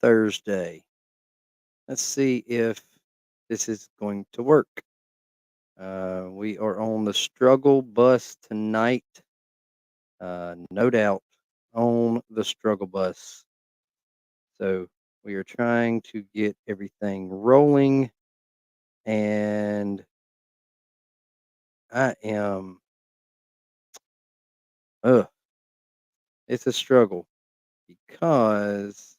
Thursday. Let's see if this is going to work. We are on the struggle bus tonight. No doubt on the struggle bus. So we are trying to get everything rolling, and I am, ugh, it's a struggle because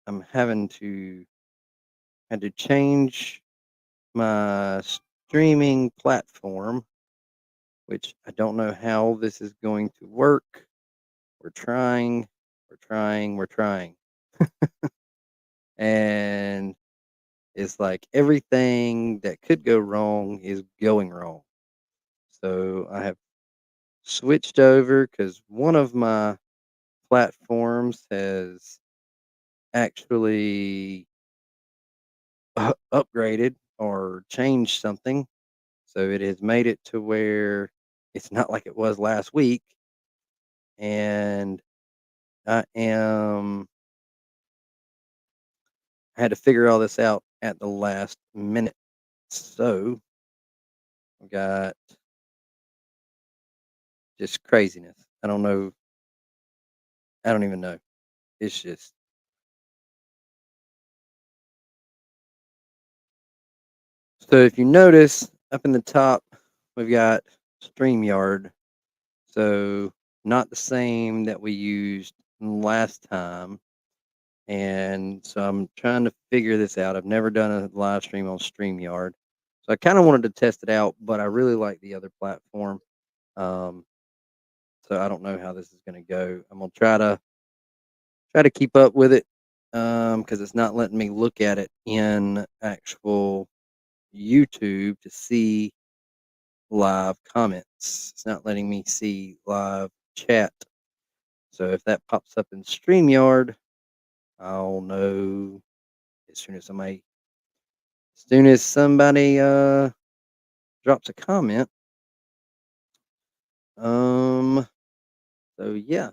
I'm had to change my streaming platform, which I don't know how this is going to work. We're trying, we're trying. And it's like everything that could go wrong is going wrong. So I have switched over because one of my platforms has actually upgraded or changed something. So it has made it to where it's not like it was last week. And I am I had to figure all this out at the last minute. So I got just craziness. I don't know. I don't even know. It's just so if you notice up in the top, we've got StreamYard. So not the same that we used last time. And so I'm trying to figure this out. I've never done a live stream on StreamYard. So I kind of wanted to test it out, but I really like the other platform. Um, so I don't know how this is going to go. I'm going to try to keep up with it because it's not letting me look at it in actual YouTube to see live comments. It's not letting me see live chat. So if that pops up in StreamYard, I'll know as soon as somebody drops a comment. Um so yeah,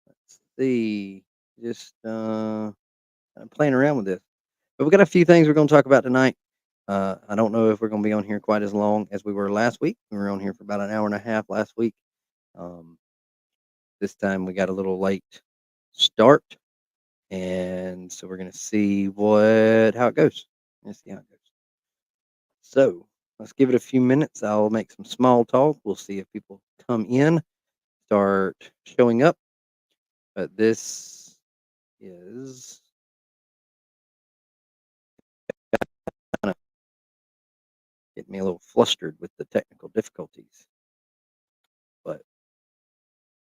let's see. Just I'm playing around with this. But we got a few things we're gonna talk about tonight. I don't know if we're gonna be on here quite as long as we were last week. We were on here for about an hour and a half last week. Um, this time we got a little late start, and so we're gonna see what how it goes. Let's see how it goes. So let's give it a few minutes. I'll make some small talk. We'll see if people come in, start showing up. But this is kind of getting me a little flustered with the technical difficulties, but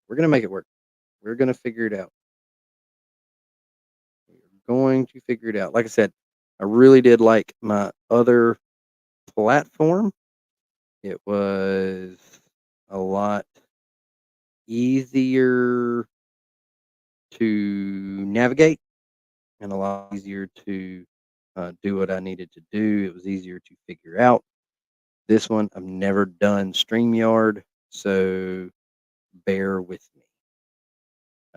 we're gonna make it work. We're gonna figure it out. We're going to figure it out. Like I said, I really did like my other platform. It was a lot easier to navigate and a lot easier to do what I needed to do. It was easier to figure out. This one, I've never done StreamYard, so bear with me.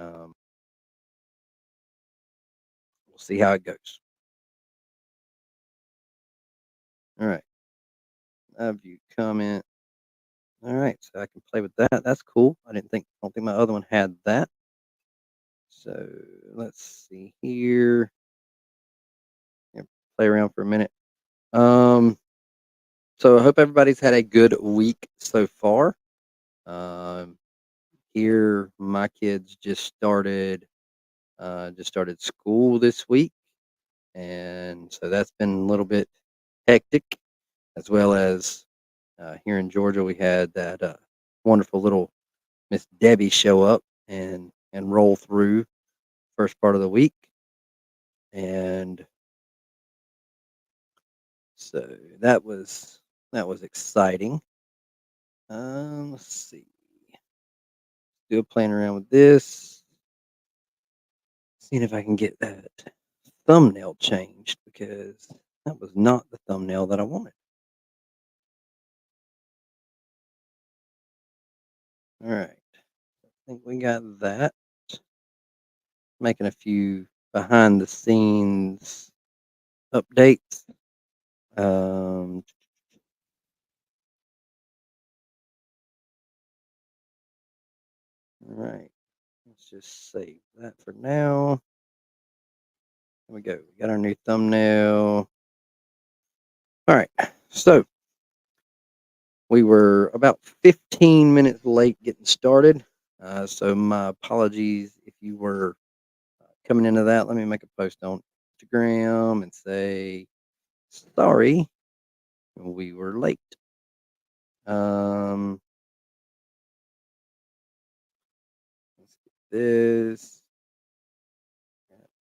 Um, we'll see how it goes. All right. I view comment. All right, so I can play with that. That's cool. I don't think my other one had that. So let's see here. Yeah, play around for a minute. Um, so I hope everybody's had a good week so far. Um, here my kids just started school this week, and so that's been a little bit hectic, as well as here in Georgia we had that wonderful little Miss Debbie show up and roll through first part of the week, and so that was exciting. Let's see, still playing around with this, seeing if I can get that thumbnail changed because that was not the thumbnail that I wanted. All right, I think we got that. making a few behind the scenes updates. Um, all right, let's just save that for now. There we go. We got our new thumbnail. All right, so we were about 15 minutes late getting started. So my apologies if you were coming into that. Let me make a post on Instagram and say sorry we were late. Um, let's get this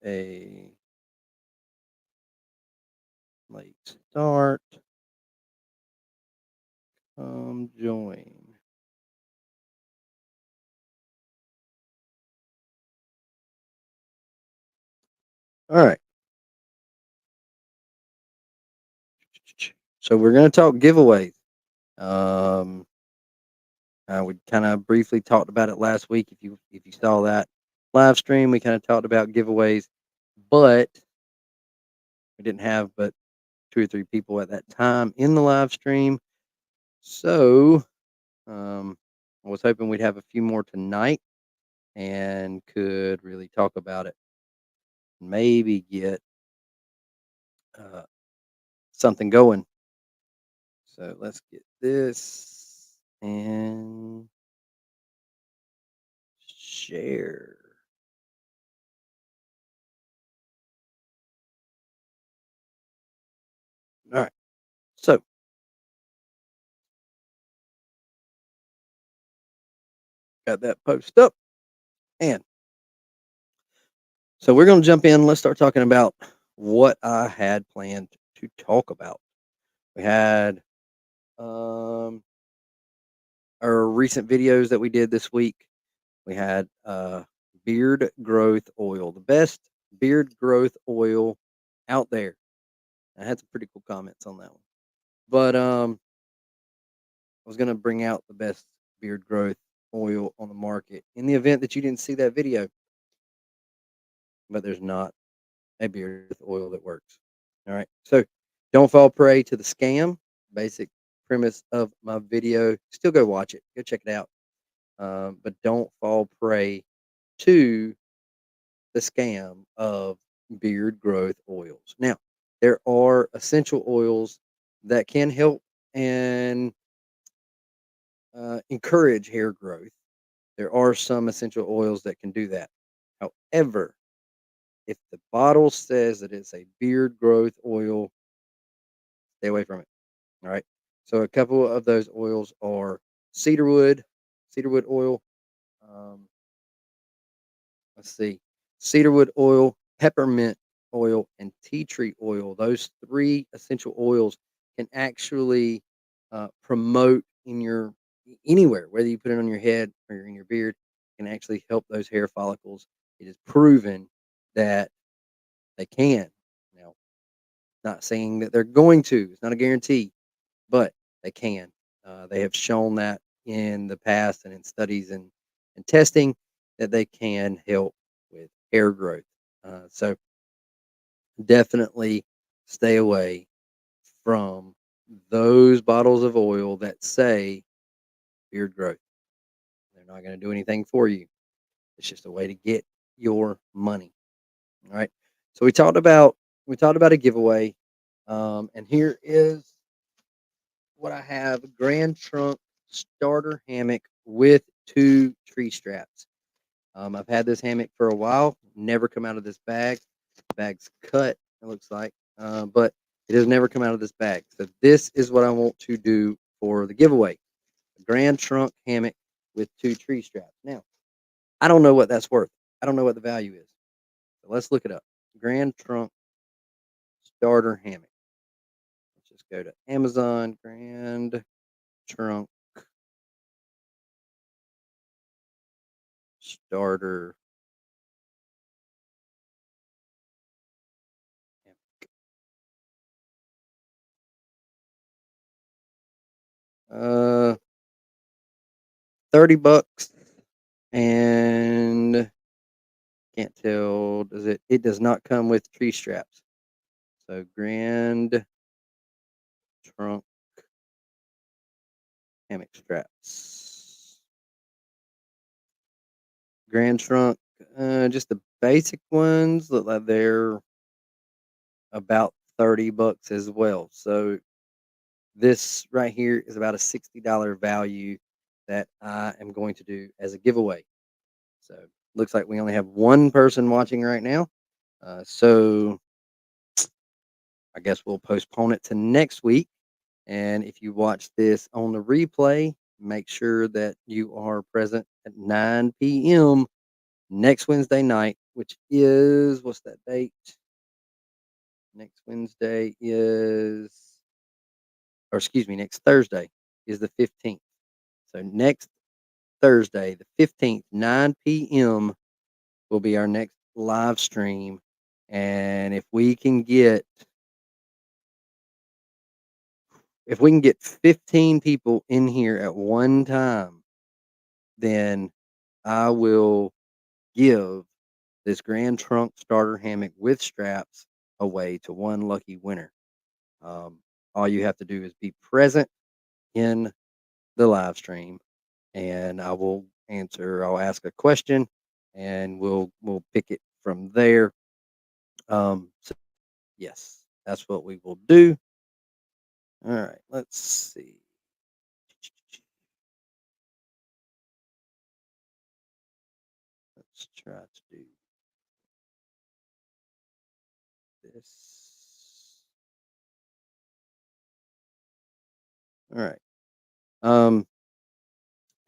a late start. Join. All right. So we're going to talk giveaways. Um, we kind of briefly talked about it last week. If you saw that live stream, we kind of talked about giveaways, but we didn't have but 2 or 3 people at that time in the live stream. So I was hoping we'd have a few more tonight and could really talk about it. Maybe get uh, something going. So let's get this and share. All right. So got that post up. And so we're going to jump in. Let's start talking about what I had planned to talk about. We had um, our recent videos that we did this week. We had beard growth oil, the best beard growth oil out there. I had some pretty cool comments on that one. But I was going to bring out the best beard growth oil on the market in the event that you didn't see that video, but there's not a beard growth oil that works. All right. So don't fall prey to the scam. Basic premise of my video. Still go watch it. Go check it out. But don't fall prey to the scam of beard growth oils. Now, there are essential oils that can help and encourage hair growth. There are some essential oils that can do that. However, if the bottle says that it's a beard growth oil, stay away from it. All right. So a couple of those oils are cedarwood, cedarwood oil. Um, let's see, cedarwood oil, peppermint oil, and tea tree oil. Those three essential oils can actually promote in your anywhere, whether you put it on your head or in your beard, can actually help those hair follicles. It is proven that they can. Now, not saying that they're going to. It's not a guarantee, but they can. They have shown that in the past and in studies and testing that they can help with hair growth. So definitely stay away from those bottles of oil that say beard growth. They're not going to do anything for you. It's just a way to get your money. All right. So we talked about a giveaway, and here is what I have: Grand Trunk starter hammock with 2 tree straps. I've had this hammock for a while, never come out of this bag. The bag's cut, it looks like, but it has never come out of this bag. So this is what I want to do for the giveaway: a Grand Trunk hammock with 2 tree straps. Now, I don't know what that's worth. I don't know what the value is. So let's look it up. Grand Trunk starter hammock. Let's just go to Amazon. Grand Trunk starter. Uh, $30 and Can't tell. Does it? It does not come with tree straps. So Grand Trunk hammock straps. Grand Trunk, just the basic ones look like they're about 30 bucks as well. So this right here is about a $60 value that I am going to do as a giveaway. So looks like we only have one person watching right now. So I guess we'll postpone it to next week. And if you watch this on the replay, make sure that you are present at 9 p.m. next Wednesday night, which is what's that date? Next Wednesday is, or excuse me, next Thursday is the 15th. So next Thursday, the 15th, 9 p.m. will be our next live stream. And if we can get 15 people in here at one time, then I will give this Grand Trunk starter hammock with straps away to one lucky winner. Um, all you have to do is be present in the live stream, and I'll ask a question, and we'll pick it from there. So yes, that's what we will do. All right, let's see. Let's try to do this. All right. Um,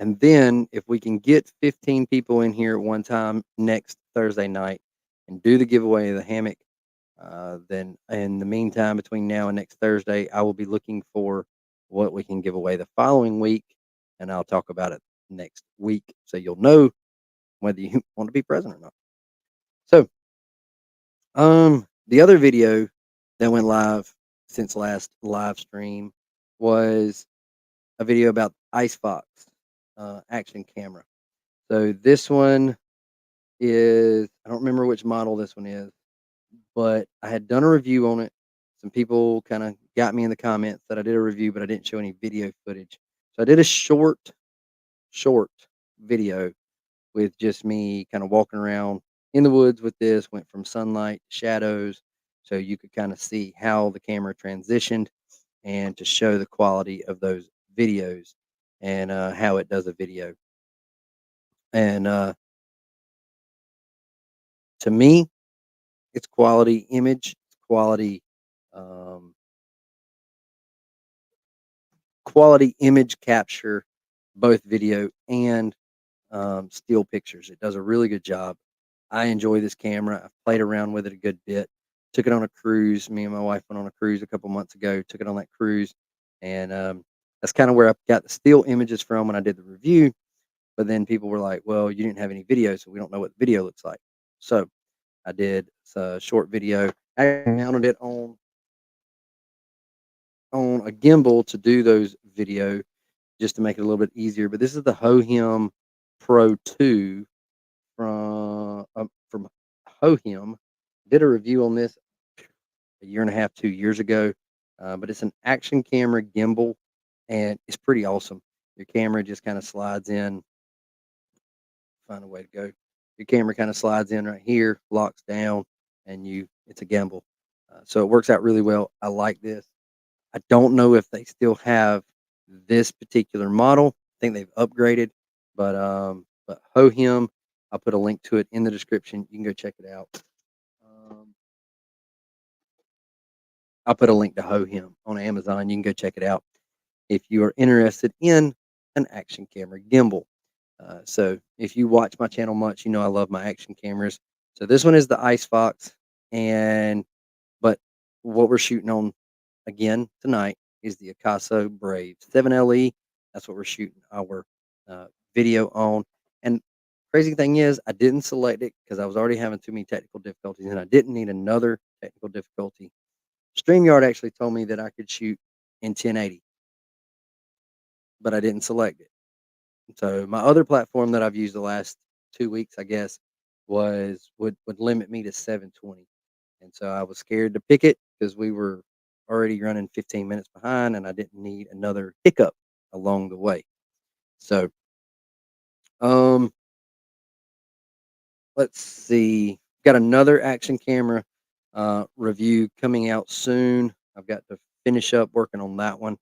and then if we can get 15 people in here at one time next Thursday night and do the giveaway of the hammock, then in the meantime, between now and next Thursday, I will be looking for what we can give away the following week, and I'll talk about it next week so you'll know whether you want to be present or not. So, the other video that went live since last live stream was a video about Ice Fox action camera. So this one is, I don't remember which model this one is, but I had done a review on it. Some people kind of got me in the comments that I did a review, but I didn't show any video footage. So I did a short video with just me kind of walking around in the woods with this, went from sunlight to shadows. So you could kind of see how the camera transitioned and to show the quality of those videos and how it does a video. And to me, it's quality image, it's um, quality image capture, both video and still pictures. It does a really good job. I enjoy this camera. I've played around with it a good bit. Took it on a cruise. Me and my wife went on a cruise a couple months ago. Took it on that cruise, and that's kind of where I got the still images from when I did the review. But then people were like, "Well, you didn't have any video, so we don't know what the video looks like." So I did a short video. I mounted it on a gimbal to do those video just to make it a little bit easier. But this is the Hohem Pro 2 from Hohem. Did a review on this a year and a half, 2 years ago. But it's an action camera gimbal, and it's pretty awesome. Your camera just kind of slides in. Find a way to go. Your camera kind of slides in right here, locks down, and it's a gimbal. So it works out really well. I like this. I don't know if they still have this particular model. I think they've upgraded, but Hohem, I'll put a link to it in the description. You can go check it out. Um, I'll put a link to Hohem on Amazon. You can go check it out if you are interested in an action camera gimbal. So if you watch my channel much, you know I love my action cameras. So this one is the Ice Fox, but what we're shooting on again tonight is the Akaso Brave 7LE. That's what we're shooting our video on. And crazy thing is, I didn't select it because I was already having too many technical difficulties, and I didn't need another technical difficulty. StreamYard actually told me that I could shoot in 1080, but I didn't select it. So my other platform that I've used the last 2 weeks, I guess, would limit me to 720. And so I was scared to pick it because we were already running 15 minutes behind and I didn't need another hiccup along the way. So, um, let's see. Got another action camera review coming out soon. I've got to finish up working on that one,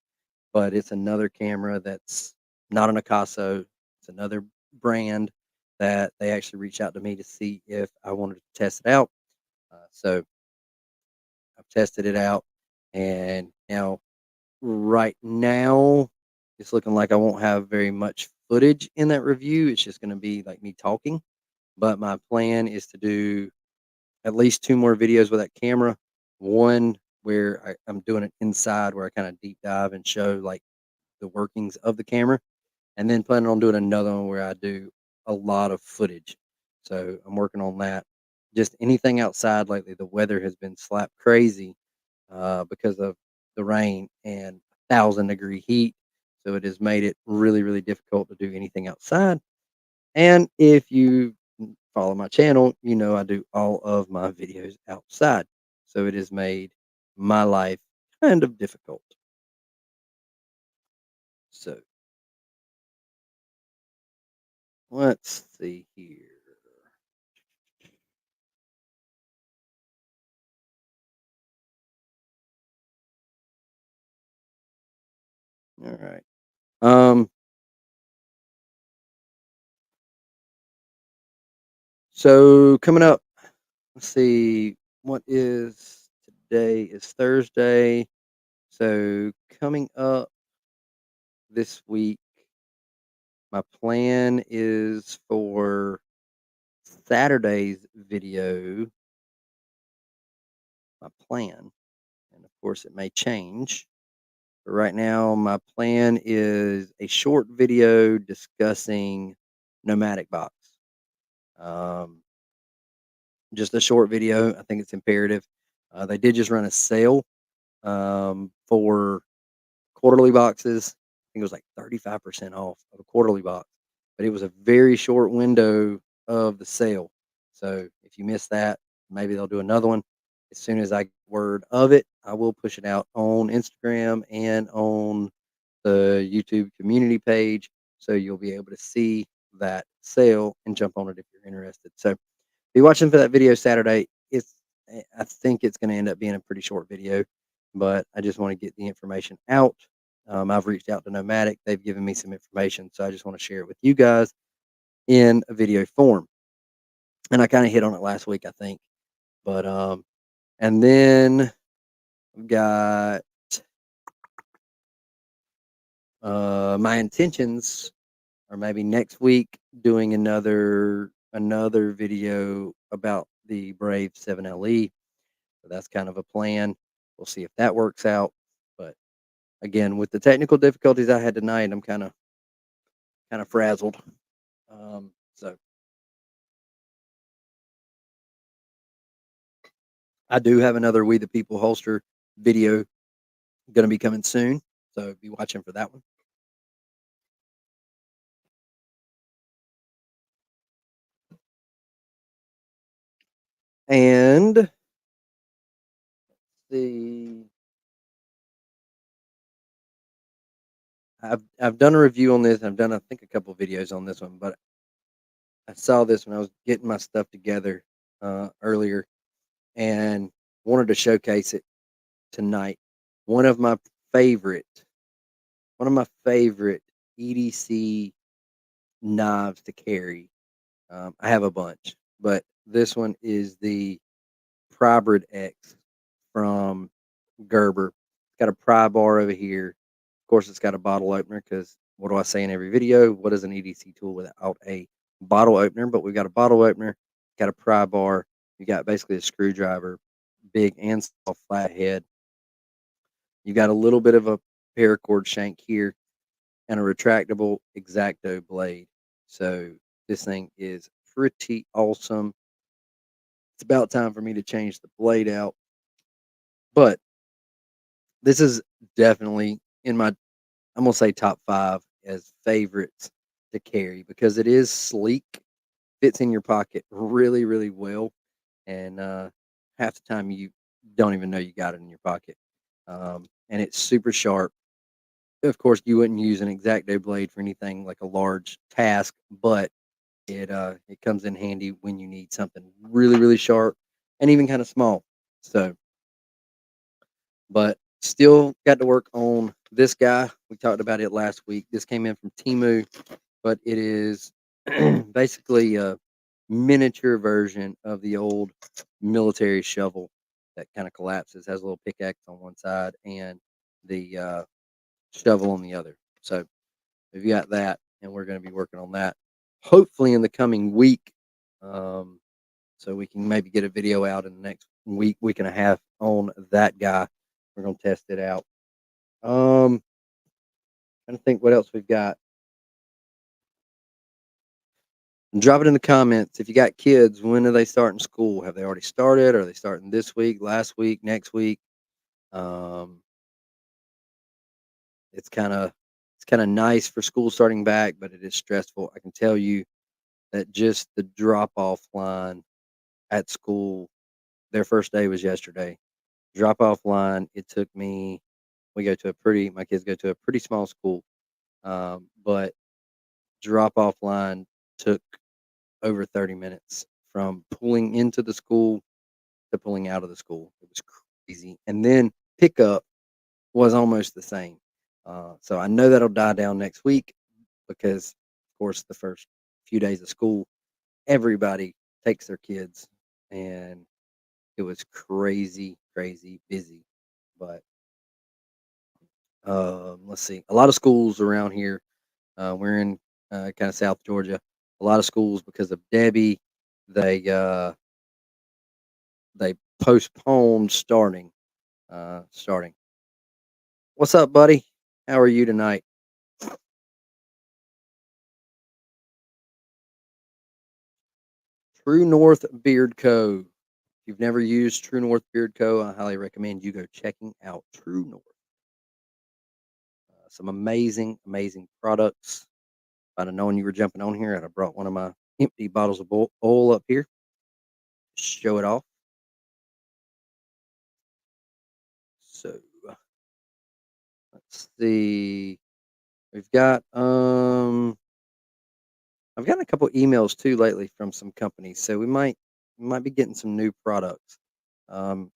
but it's another camera that's not an Acaso. It's another brand that they actually reached out to me to see if I wanted to test it out. So I've tested it out, and now right now it's looking like I won't have very much footage in that review. It's just going to be like me talking. But my plan is to do at least 2 more videos with that camera. One where I'm doing it inside where I kind of deep dive and show like the workings of the camera, and then planning on doing another one where I do a lot of footage. So I'm working on that. Just anything outside lately, the weather has been slap crazy because of the rain and 1,000-degree heat. So it has made it really, really difficult to do anything outside. And if you follow my channel, you know I do all of my videos outside. So it has made my life kind of difficult. So let's see here. All right. Um, so coming up, let's see, what is today is Thursday. So coming up this week, my plan is for Saturday's video, my plan, and of course it may change. But right now, my plan is a short video discussing Nomadic Box. Um, just a short video. I think it's imperative. They did just run a sale for quarterly boxes. I think it was like 35% off of a quarterly box, but it was a very short window of the sale. So if you missed that, maybe they'll do another one. As soon as I get word of it, I will push it out on Instagram and on the YouTube community page. So you'll be able to see that sale and jump on it if you're interested. So be watching for that video Saturday. I think it's going to end up being a pretty short video, but I just want to get the information out. I've reached out to Nomadic. They've given me some information, so I just want to share it with you guys in a video form. And I kind of hit on it last week, I think. But and then I've got my intentions or maybe next week doing another video about the Brave 7LE. So that's kind of a plan. We'll see if that works out. But again, with the technical difficulties I had tonight, I'm kind of frazzled. So I do have another We the People holster video going to be coming soon. So be watching for that one. And the I've done a review on this. I've done I think a couple of videos on this one, but I saw this when I was getting my stuff together earlier and wanted to showcase it tonight. One of my favorite, one of my favorite EDC knives to carry. I have a bunch, but this one is the Prybrid X from Gerber. It's got a pry bar over here. Of course, it's got a bottle opener because what do I say in every video? What is an EDC tool without a bottle opener? But we've got a bottle opener, got a pry bar. You got basically a screwdriver, big and small flathead. You got a little bit of a paracord shank here and a retractable X-Acto blade. So this thing is pretty awesome. It's about time for me to change the blade out, but this is definitely in my I'm gonna say top 5 as favorites to carry because it is sleek. fits in your pocket really, really well, and half the time you don't even know you got it in your pocket. And it's super sharp. Of course, you wouldn't use an X-Acto blade for anything like a large task, but it comes in handy when you need something really, really sharp and even kind of small. So, but still got to work on this guy. We talked about it last week. This came in from Timu, but it is basically a miniature version of the old military shovel that kind of collapses, has a little pickaxe on one side and the shovel on the other. So we've got that, and we're going to be working on that hopefully in the coming week. Um, so we can maybe get a video out in the next week, week and a half on that guy. We're going to test it out. Trying to think what else we've got. Drop it in the comments if you got kids. When are they starting school? Have they already started? Are they starting this week, last week, next week? Um, it's kind of nice for school starting back, but it is stressful. I can tell you that just the drop off line at school, their first day was yesterday. Drop off line. It took me. My kids go to a pretty small school, but drop off line took over 30 minutes from pulling into the school to pulling out of the school. It was crazy. And then pickup was almost the same. So I know that'll die down next week because, of course, the first few days of school, everybody takes their kids, and it was crazy, crazy busy. But let's see, a lot of schools around here. We're in kind of South Georgia. A lot of schools because of Debbie, they uh, they postponed starting. What's up, buddy? How are you tonight? True North Beard Co. If you've never used True North Beard Co., I highly recommend you go checking out True North. Some amazing, amazing products. If I'd have known you were jumping on here, I'd have brought one of my empty bottles of oil up here. Show it off. So let's see. We've got I've gotten a couple emails too lately from some companies, so we might be getting some new products. Um,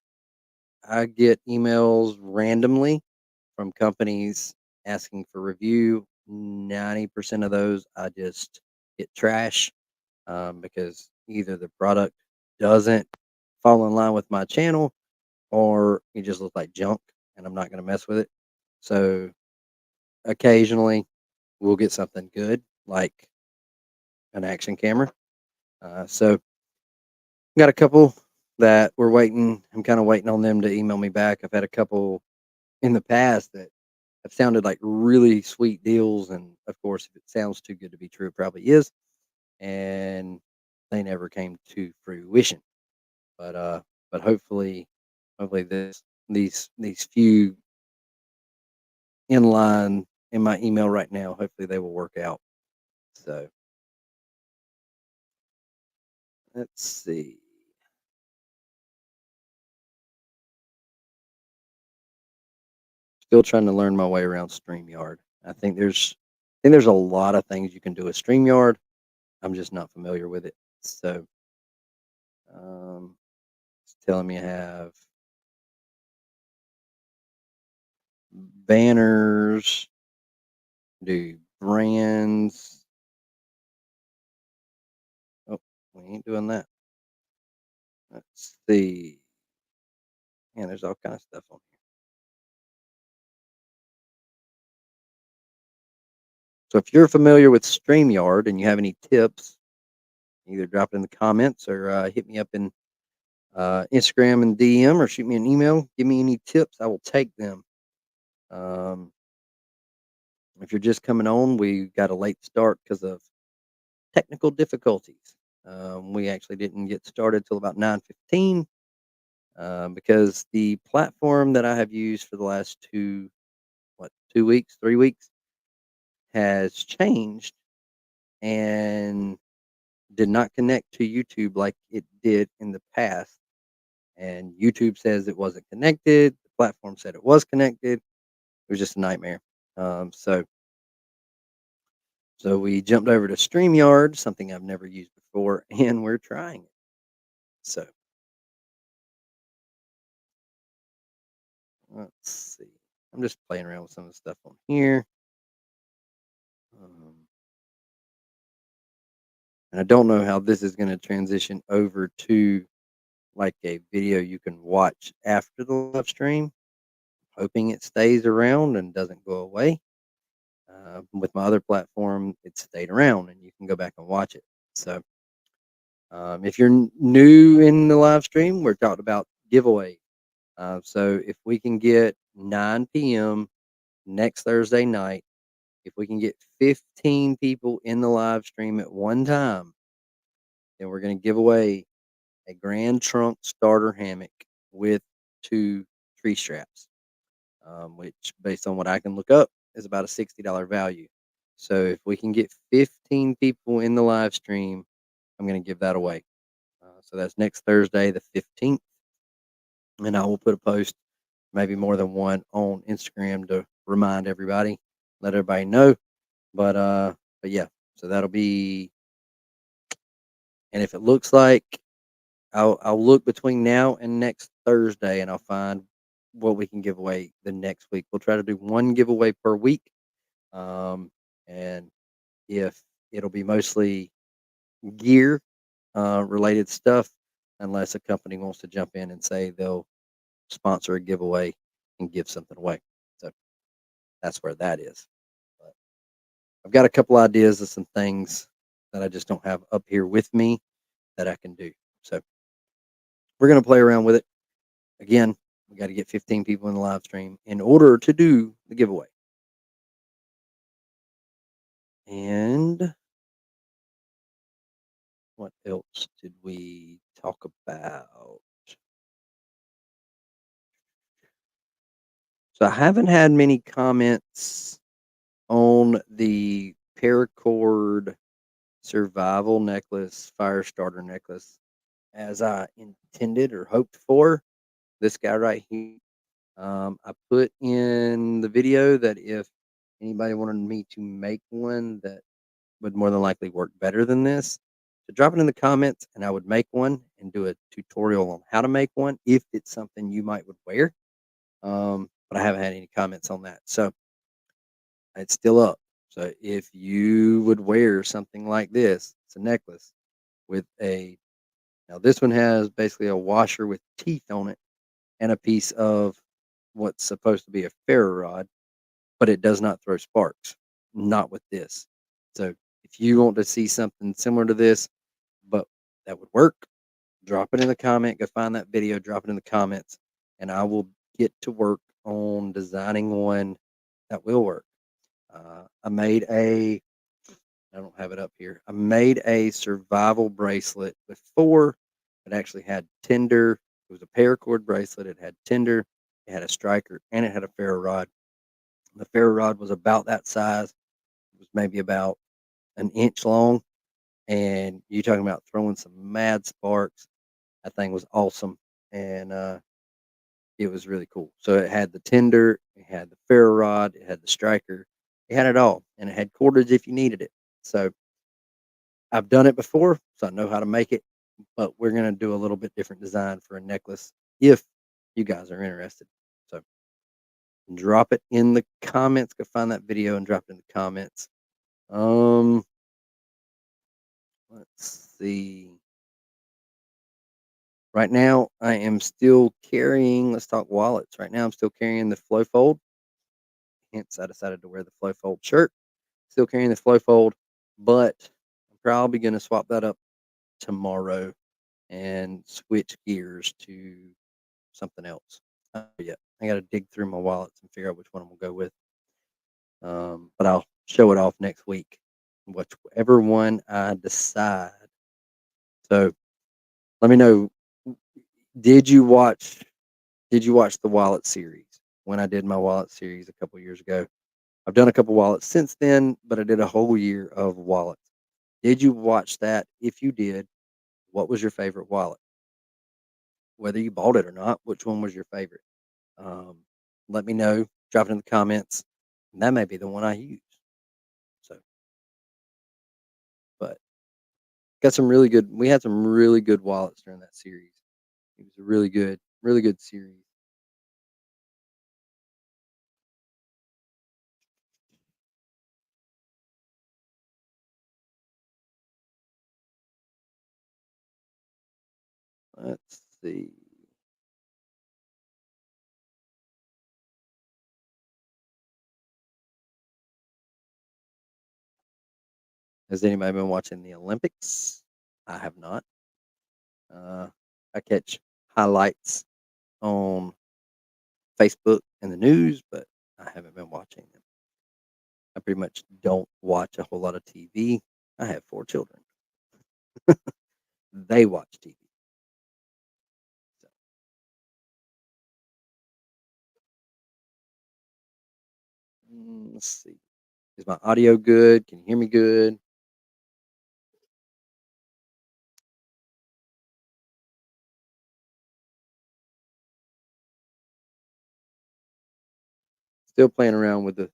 I get emails randomly from companies asking for review. 90% of those I just hit trash because either the product doesn't fall in line with my channel or it just looks like junk and I'm not going to mess with it. So occasionally we'll get something good like an action camera. So got a couple that we're waiting. I'm kind of waiting on them to email me back. I've had a couple in the past that have sounded like really sweet deals, and of course, if it sounds too good to be true, it probably is. And they never came to fruition. But hopefully these few in line in my email right now, hopefully they will work out. So let's see. Still trying to learn my way around StreamYard. I think there's a lot of things you can do with StreamYard. I'm just not familiar with it. So it's telling me I have banners, do brands. Oh, we ain't doing that. Let's see. Yeah, there's all kind of stuff on here. So if you're familiar with StreamYard and you have any tips, either drop it in the comments or hit me up in Instagram and DM or shoot me an email. Give me any tips. I will take them. Um, if you're just coming on, we got a late start because of technical difficulties. We actually didn't get started till about 9:15 because the platform that I have used for the last 2 weeks, 3 weeks has changed, and did not connect to YouTube like it did in the past. And YouTube says it wasn't connected. The platform said it was connected. It was just a nightmare. Um, so so we jumped over to StreamYard, something I've never used before, and we're trying it. So let's see. I'm just playing around with some of the stuff on here. Um, and I don't know how this is going to transition over to like a video you can watch after the live stream, hoping it stays around and doesn't go away. With my other platform, it stayed around and you can go back and watch it. So if you're new in the live stream, we're talking about giveaway. So if we can get 9 p.m. next Thursday night, if we can get 15 people in the live stream at one time, then we're going to give away a Grand Trunk starter hammock with 2 tree straps, which, based on what I can look up, is about a $60 value. So if we can get 15 people in the live stream, I'm going to give that away. So that's next Thursday, the 15th. And I will put a post, maybe more than one, on Instagram to remind everybody, let everybody know. But yeah, so that'll be. And if it looks like, I'll look between now and next Thursday, and I'll find what we can give away the next week. We'll try to do one giveaway per week, and if it'll be mostly gear related stuff, unless a company wants to jump in and say they'll sponsor a giveaway and give something away. So that's where that is. But I've got a couple ideas of some things that I just don't have up here with me that I can do. So we're going to play around with it. Again, we got to get 15 people in the live stream in order to do the giveaway. And what else did we talk about? So I haven't had many comments on the paracord survival necklace, fire starter necklace, as I intended or hoped for. This guy right here. I put in the video that if anybody wanted me to make one that would more than likely work better than this, to drop it in the comments and I would make one and do a tutorial on how to make one if it's something you might would wear. But I haven't had any comments on that. So it's still up. So if you would wear something like this, it's a necklace with a, now this one has basically a washer with teeth on it and a piece of what's supposed to be a ferro rod, but it does not throw sparks. Not with this. So if you want to see something similar to this, but that would work, drop it in the comment. Go find that video, drop it in the comments, and I will get to work on designing one that will work. I made a, I don't have it up here. I made a survival bracelet before. It actually had tinder. It was a paracord bracelet. It had tinder, it had a striker, and it had a ferro rod. The ferro rod was about that size. It was maybe about an inch long. And you talking about throwing some mad sparks. That thing was awesome. And it was really cool. So it had the tinder, it had the ferro rod, it had the striker, it had it all. And it had cordage if you needed it. So I've done it before, so I know how to make it. But we're going to do a little bit different design for a necklace if you guys are interested. So drop it in the comments. Go find that video and drop it in the comments. Um, let's see. Right now, I am still carrying. Let's talk wallets. Right now, I'm still carrying the Flow Fold. Hence, I decided to wear the Flow Fold shirt. Still carrying the Flow Fold, but I'm probably going to swap that up tomorrow and switch gears to something else. Yeah, I got to dig through my wallets and figure out which one I'm gonna go with. But I'll show it off next week, whichever one I decide. So let me know. Did you watch? Did you watch the wallet series when I did my wallet series a couple years ago? I've done a couple wallets since then, but I did a whole year of wallets. Did you watch that? If you did, what was your favorite wallet? Whether you bought it or not, which one was your favorite? Um, Let me know. Drop it in the comments. And that may be the one I use. So, but got some really good. We had some really good wallets during that series. It was a really good series. Let's see. Has anybody been watching the Olympics? I have not. Uh, I catch highlights on Facebook and the news, but I haven't been watching them. I pretty much don't watch a whole lot of TV. I have 4 children. They watch TV. So, let's see. Is my audio good? Can you hear me good? Still playing around with the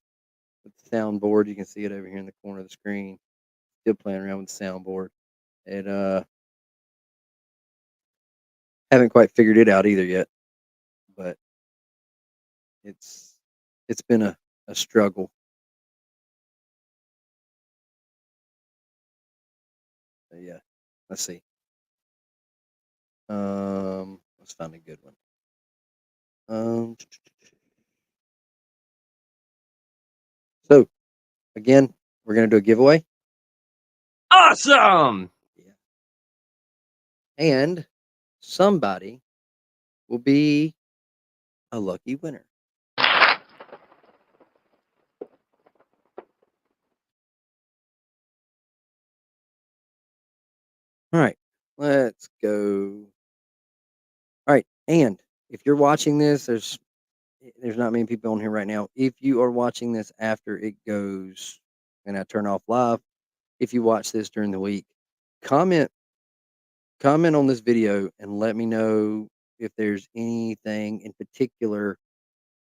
soundboard. You can see it over here in the corner of the screen. Still playing around with the soundboard. And haven't quite figured it out either yet, but it's it's been a struggle. Yeah. Let's see. Let's find a good one. Um, so again, we're gonna do a giveaway. Awesome. Yeah. And somebody will be a lucky winner. All right. Let's go. All right. And if you're watching this, there's not many people on here right now. If you are watching this after it goes and I turn off live, if you watch this during the week, comment comment on this video and let me know if there's anything in particular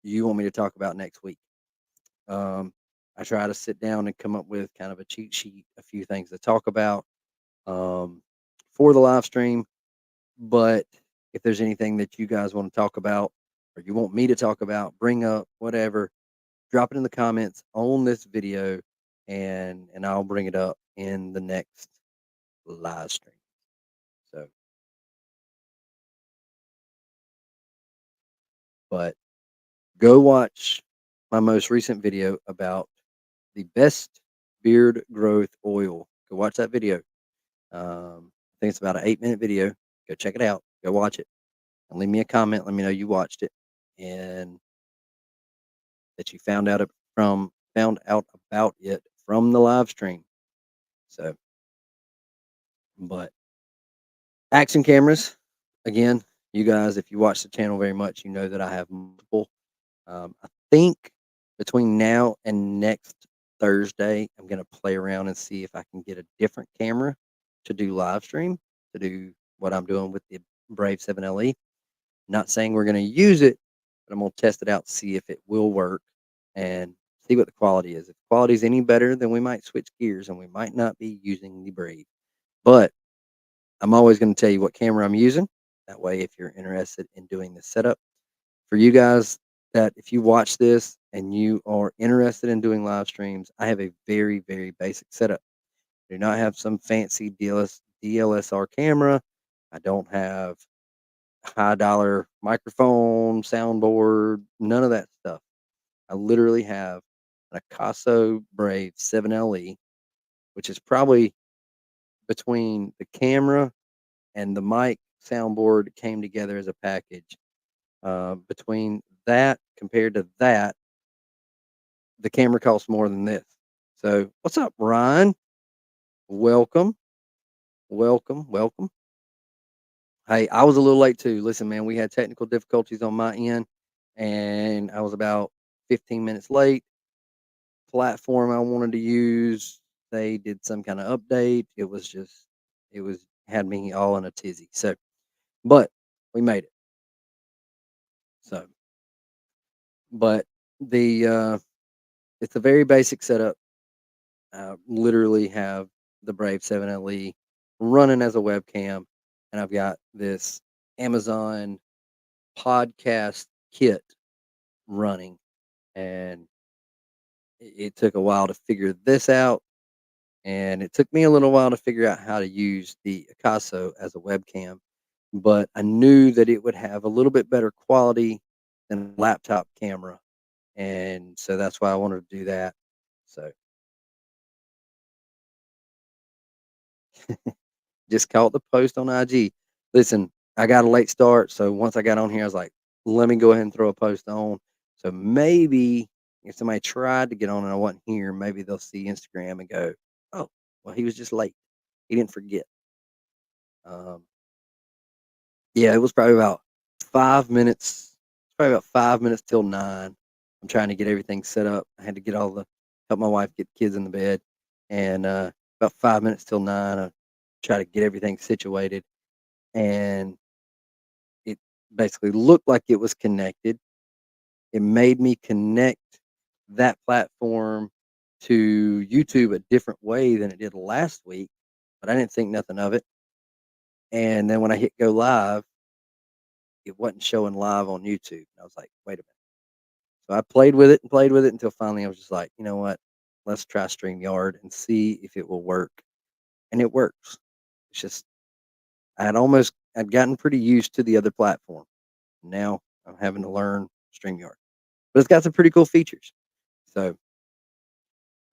you want me to talk about next week. Um, I try to sit down and come up with kind of a cheat sheet, a few things to talk about um, for the live stream. But if there's anything that you guys want to talk about or you want me to talk about, bring up, whatever, drop it in the comments on this video and I'll bring it up in the next live stream. So, but go watch my most recent video about the best beard growth oil. Go watch that video. I think it's about an 8-minute video. Go check it out. Go watch it and leave me a comment. Let me know you watched it and that you found out about it from the live stream. So, but action cameras, again, you guys, if you watch the channel very much, you know that I have multiple. I think between now and next Thursday, I'm going to play around and see if I can get a different camera to do live stream, to do what I'm doing with the Brave 7LE. Not saying we're going to use it, but I'm going to test it out, see if it will work, and see what the quality is. If the quality is any better, then we might switch gears and we might not be using the Brave. But I'm always going to tell you what camera I'm using. That way, if you're interested in doing the setup, for you guys that if you watch this and you are interested in doing live streams, I have a very, very basic setup. I do not have some fancy DLSR camera. I don't have high dollar microphone, soundboard, none of that stuff. I literally have an Akaso Brave 7LE, which is probably between the camera and the mic soundboard came together as a package. Between that compared to that, the camera costs more than this. So, what's up, Ryan? Welcome, welcome, welcome. Hey, I was a little late too. Listen, man, we had technical difficulties on my end, and I was about 15 minutes late. Platform I wanted to use they did some kind of update. It was had me all in a tizzy. So, but we made it. So, but the it's a very basic setup. I literally have the Brave 7LE running as a webcam, and I've got this Amazon podcast kit running, and it took a while to figure this out, and it took me a little while to figure out how to use the Acaso as a webcam, but I knew that it would have a little bit better quality than a laptop camera, and so that's why I wanted to do that. So just caught the post on IG. Listen, I got a late start, so once I got on here, I was like, let me go ahead and throw a post on. So maybe if somebody tried to get on and I wasn't here, maybe they'll see Instagram and go, oh, well, he was just late. He didn't forget. Um, yeah, it was probably about 5 minutes. Probably about 5 minutes till 9. I'm trying to get everything set up. I had to get help my wife get the kids in the bed, and about 5 minutes till 9, I try to get everything situated, and it basically looked like it was connected. It made me connect that platform to YouTube a different way than it did last week, but I didn't think nothing of it. And then when I hit go live, it wasn't showing live on YouTube. I was like, wait a minute. So I played with it and played with it until finally I was just like, you know what? Let's try StreamYard and see if it will work. And it works. It's just I'd gotten pretty used to the other platform. Now I'm having to learn StreamYard. But it's got some pretty cool features. So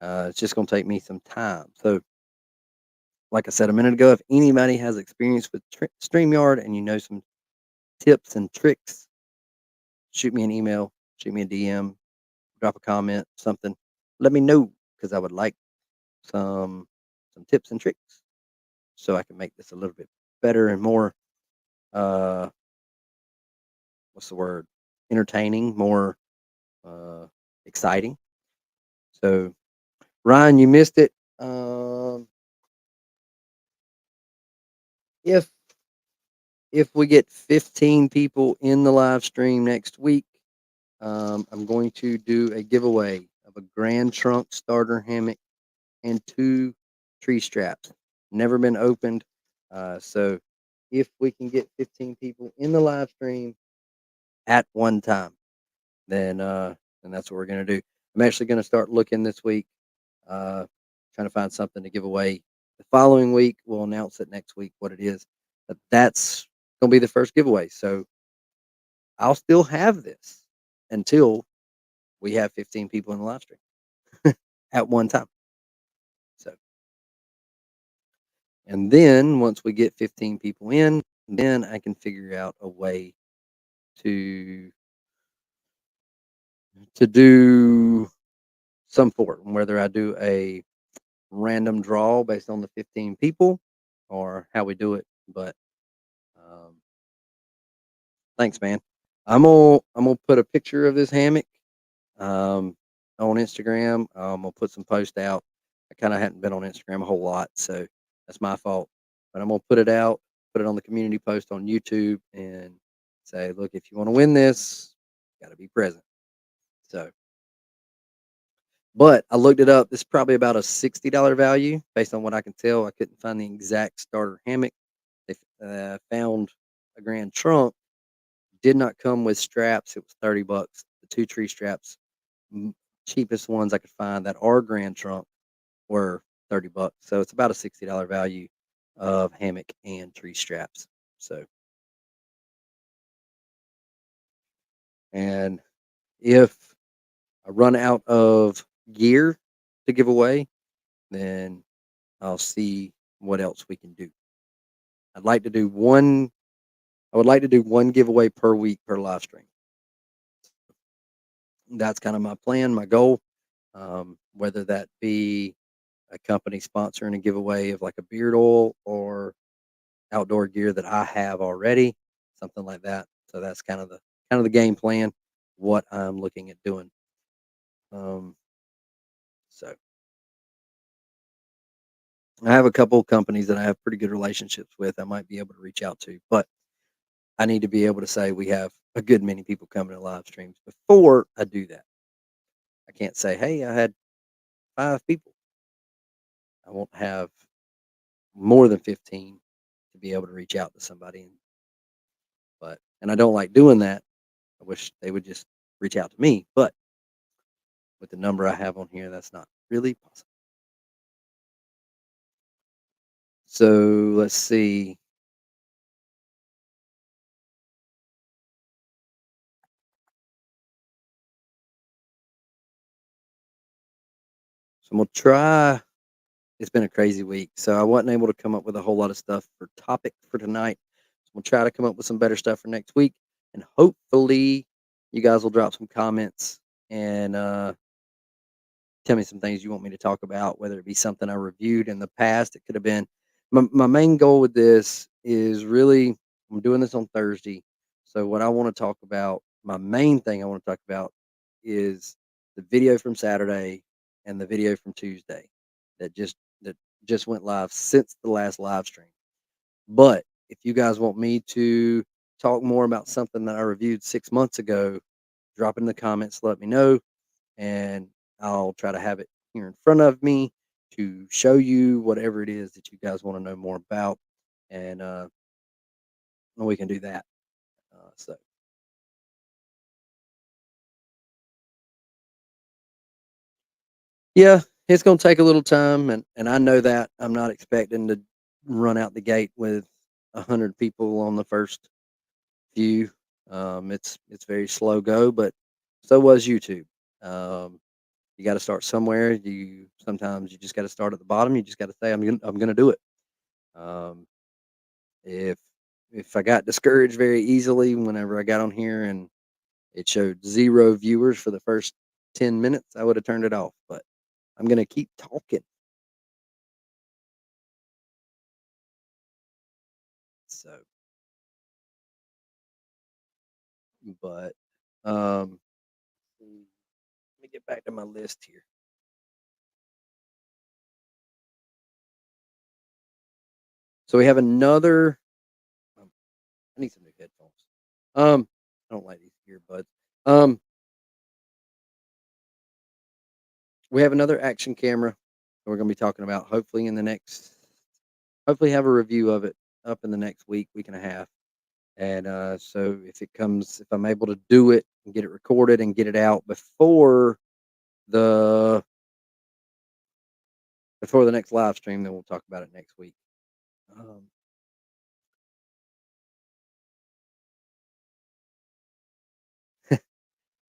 it's just going to take me some time. So, like I said a minute ago, if anybody has experience with StreamYard and you know some tips and tricks, shoot me an email, shoot me a DM, drop a comment, something. Let me know because I would like some some tips and tricks so I can make this a little bit better and more uh what's the word? Entertaining, more uh exciting. So Ryan, you missed it. If we get 15 people in the live stream next week, I'm going to do a giveaway of a Grand Trunk starter hammock and 2 tree straps. Never been opened. So if we can get 15 people in the live stream at one time, then that's what we're gonna do. I'm actually gonna start looking this week, uh, trying to find something to give away. The following week, we'll announce it next week what it is. But that's gonna be the first giveaway. So I'll still have this until we have 15 people in the live stream at one time. So, and then once we get 15 people in, then I can figure out a way to do some sort, whether I do a random draw based on the 15 people or how we do it. But um, thanks, man. I'm gonna put a picture of this hammock um, on Instagram. I'm gonna put some posts out. I kind of hadn't been on Instagram a whole lot, so that's my fault. But I'm gonna put it out, put it on the community post on YouTube, and say, look, if you want to win this, got to be present. So, but I looked it up. This is probably about a $60 value based on what I can tell. I couldn't find the exact starter hammock. They found a Grand Trunk. Did not come with straps. It was 30 bucks. The 2 tree straps, cheapest ones I could find that are Grand Trunk were 30 bucks. So it's about a $60 value of hammock and tree straps. So, and if I run out of gear to give away, then I'll see what else we can do. I'd like to do one. I would like to do one giveaway per week per live stream. That's kind of my plan, my goal. Whether that be a company sponsoring a giveaway of like a beard oil or outdoor gear that I have already, something like that. So that's kind of the game plan, what I'm looking at doing. Um, so I have a couple companies that I have pretty good relationships with. I might be able to reach out to, but I need to be able to say we have a good many people coming to live streams before I do that. I can't say, "Hey, I had 5 people." I won't have more than 15 to be able to reach out to somebody, and I don't like doing that. I wish they would just reach out to me, but with the number I have on here, that's not really possible. So let's see. So I'm gonna try. It's been a crazy week, so I wasn't able to come up with a whole lot of stuff for topic for tonight. So we'll try to come up with some better stuff for next week, and hopefully, you guys will drop some comments and tell me some things you want me to talk about, whether it be something I reviewed in the past. It could have been my main goal with this is really I'm doing this on Thursday. So what I want to talk about, my main thing I want to talk about is the video from Saturday and the video from Tuesday that just went live since the last live stream. But if you guys want me to talk more about something that I reviewed 6 months ago, drop in the comments, let me know and I'll try to have it here in front of me to show you whatever it is that you guys want to know more about, and we can do that. So yeah, it's going to take a little time, and I know that I'm not expecting to run out the gate with 100 people on the first few. It's very slow go, but so was YouTube. Um, you got to start somewhere. You sometimes you just got to start at the bottom. You just got to say I'm gonna do it. Um, If if I got discouraged very easily whenever I got on here and it showed 0 viewers for the first 10 minutes, I would have turned it off, but I'm gonna keep talking. So, but, let me get back to my list here. So we have another I need some new headphones. I don't like these earbuds. Um, we have another action camera that we're gonna be talking about hopefully in the next hopefully have a review of it up in the next week, week and a half. And so if I'm able to do it and get it recorded and get it out the before the next live stream, then we'll talk about it next week. Um,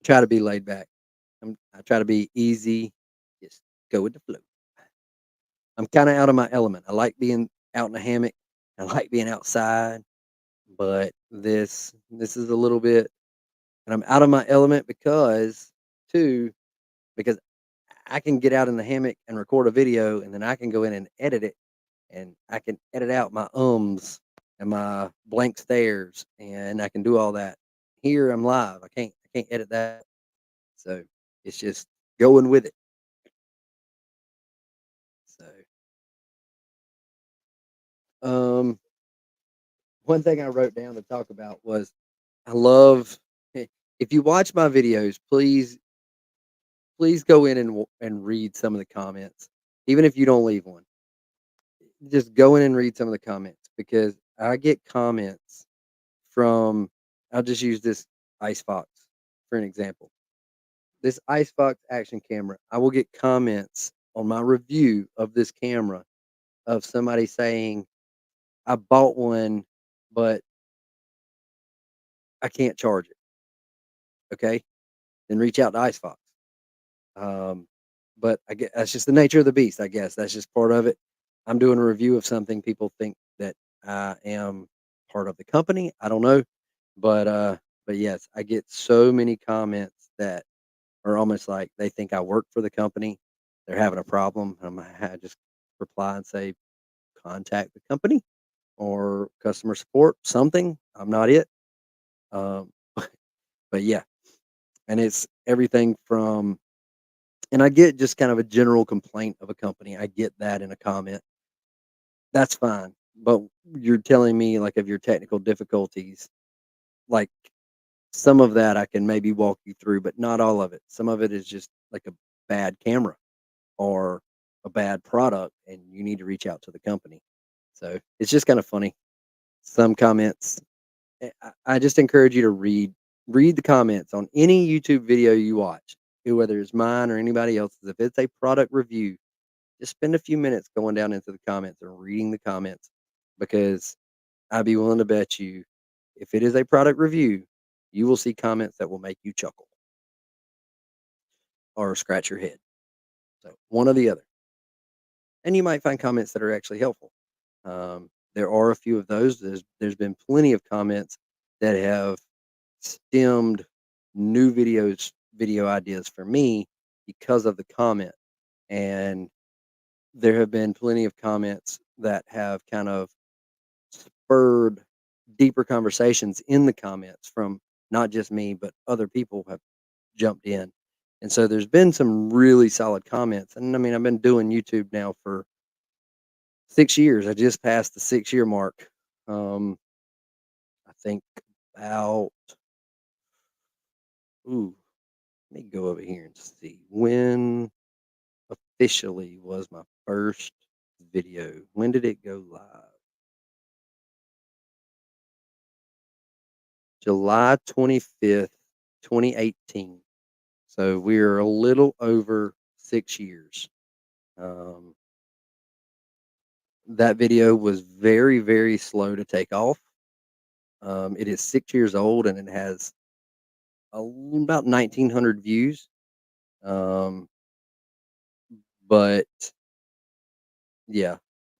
try to be laid back. I try to be easy, just go with the flow. I'm kind of out of my element. I like being out in a hammock. I like being outside, but this is a little bit, and I'm out of my element too, because I can get out in the hammock and record a video, and then I can go in and edit it and I can edit out my ums and my blank stares, and I can do all that. Here, I'm live. I can't edit that, so it's just going with it. So, um, one thing I wrote down to talk about was I love if you watch my videos, please go in and read some of the comments, even if you don't leave one. Just go in and read some of the comments because I get comments from. I'll just use this ice fox for an example. This Icebox action camera, I will get comments on my review of this camera of somebody saying, "I bought one, but I can't charge it." Okay, then reach out to Icefox. Um, but I guess that's just the nature of the beast. I guess that's just part of it. I'm doing a review of something. People think that I am part of the company. I don't know, but but yes, I get so many comments that are almost like they think I work for the company. They're having a problem. I just reply and say, contact the company or customer support, something. I'm not it. Um, but yeah, and it's everything from, and I get just kind of a general complaint of a company. I get that in a comment. that's fine. But you're telling me, like, of your technical difficulties, like, some of that I can maybe walk you through, but not all of it. Some of it is just like a bad camera or a bad product, and you need to reach out to the company. So it's just kind of funny. Some comments, I just encourage you to read the comments on any YouTube video you watch, whether it's mine or anybody else's. If it's a product review, just spend a few minutes going down into the comments and reading the comments, because I'd be willing to bet you, if it is a product review, you will see comments that will make you chuckle or scratch your head. So one or the other. And you might find comments that are actually helpful. There are a few of those. There's been plenty of comments that have stemmed new video ideas for me because of the comment. And there have been plenty of comments that have kind of spurred deeper conversations in the comments from not just me, but other people have jumped in. And so there's been some really solid comments. And I mean, I've been doing YouTube now for 6 years. I just passed the 6 year mark. I think about, ooh, let me go over here and see when officially was my first video. When did it go live? July 25th, 2018. So we're a little over 6 years. Um, that video was very, very slow to take off. It is 6 years old and it has about 1,900 views. Um, but yeah,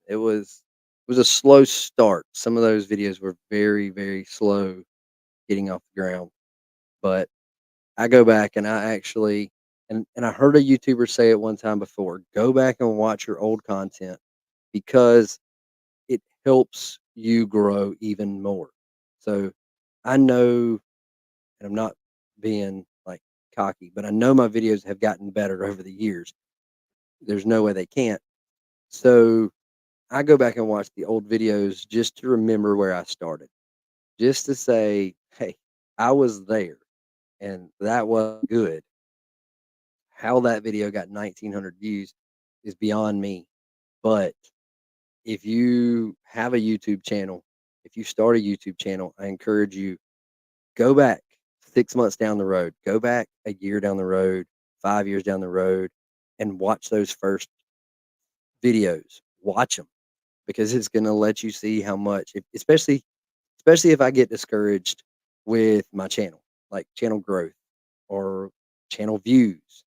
it was a slow start. Some of those videos were very, very slow getting off the ground. But I go back and I actually, and I heard a YouTuber say it one time before, go back and watch your old content because it helps you grow even more. So I know, and I'm not being like cocky, but I know my videos have gotten better over the years. There's no way they can't. So I go back and watch the old videos just to remember where I started, just to say, hey, I was there and that was good. How that video got 1,900 views is beyond me. But if you have a YouTube channel, if you start a YouTube channel, I encourage you, go back 6 months down the road, go back a year down the road, 5 years down the road, and watch those first videos. Watch them because it's going to let you see how much, especially if I get discouraged with my channel, like channel growth or channel views,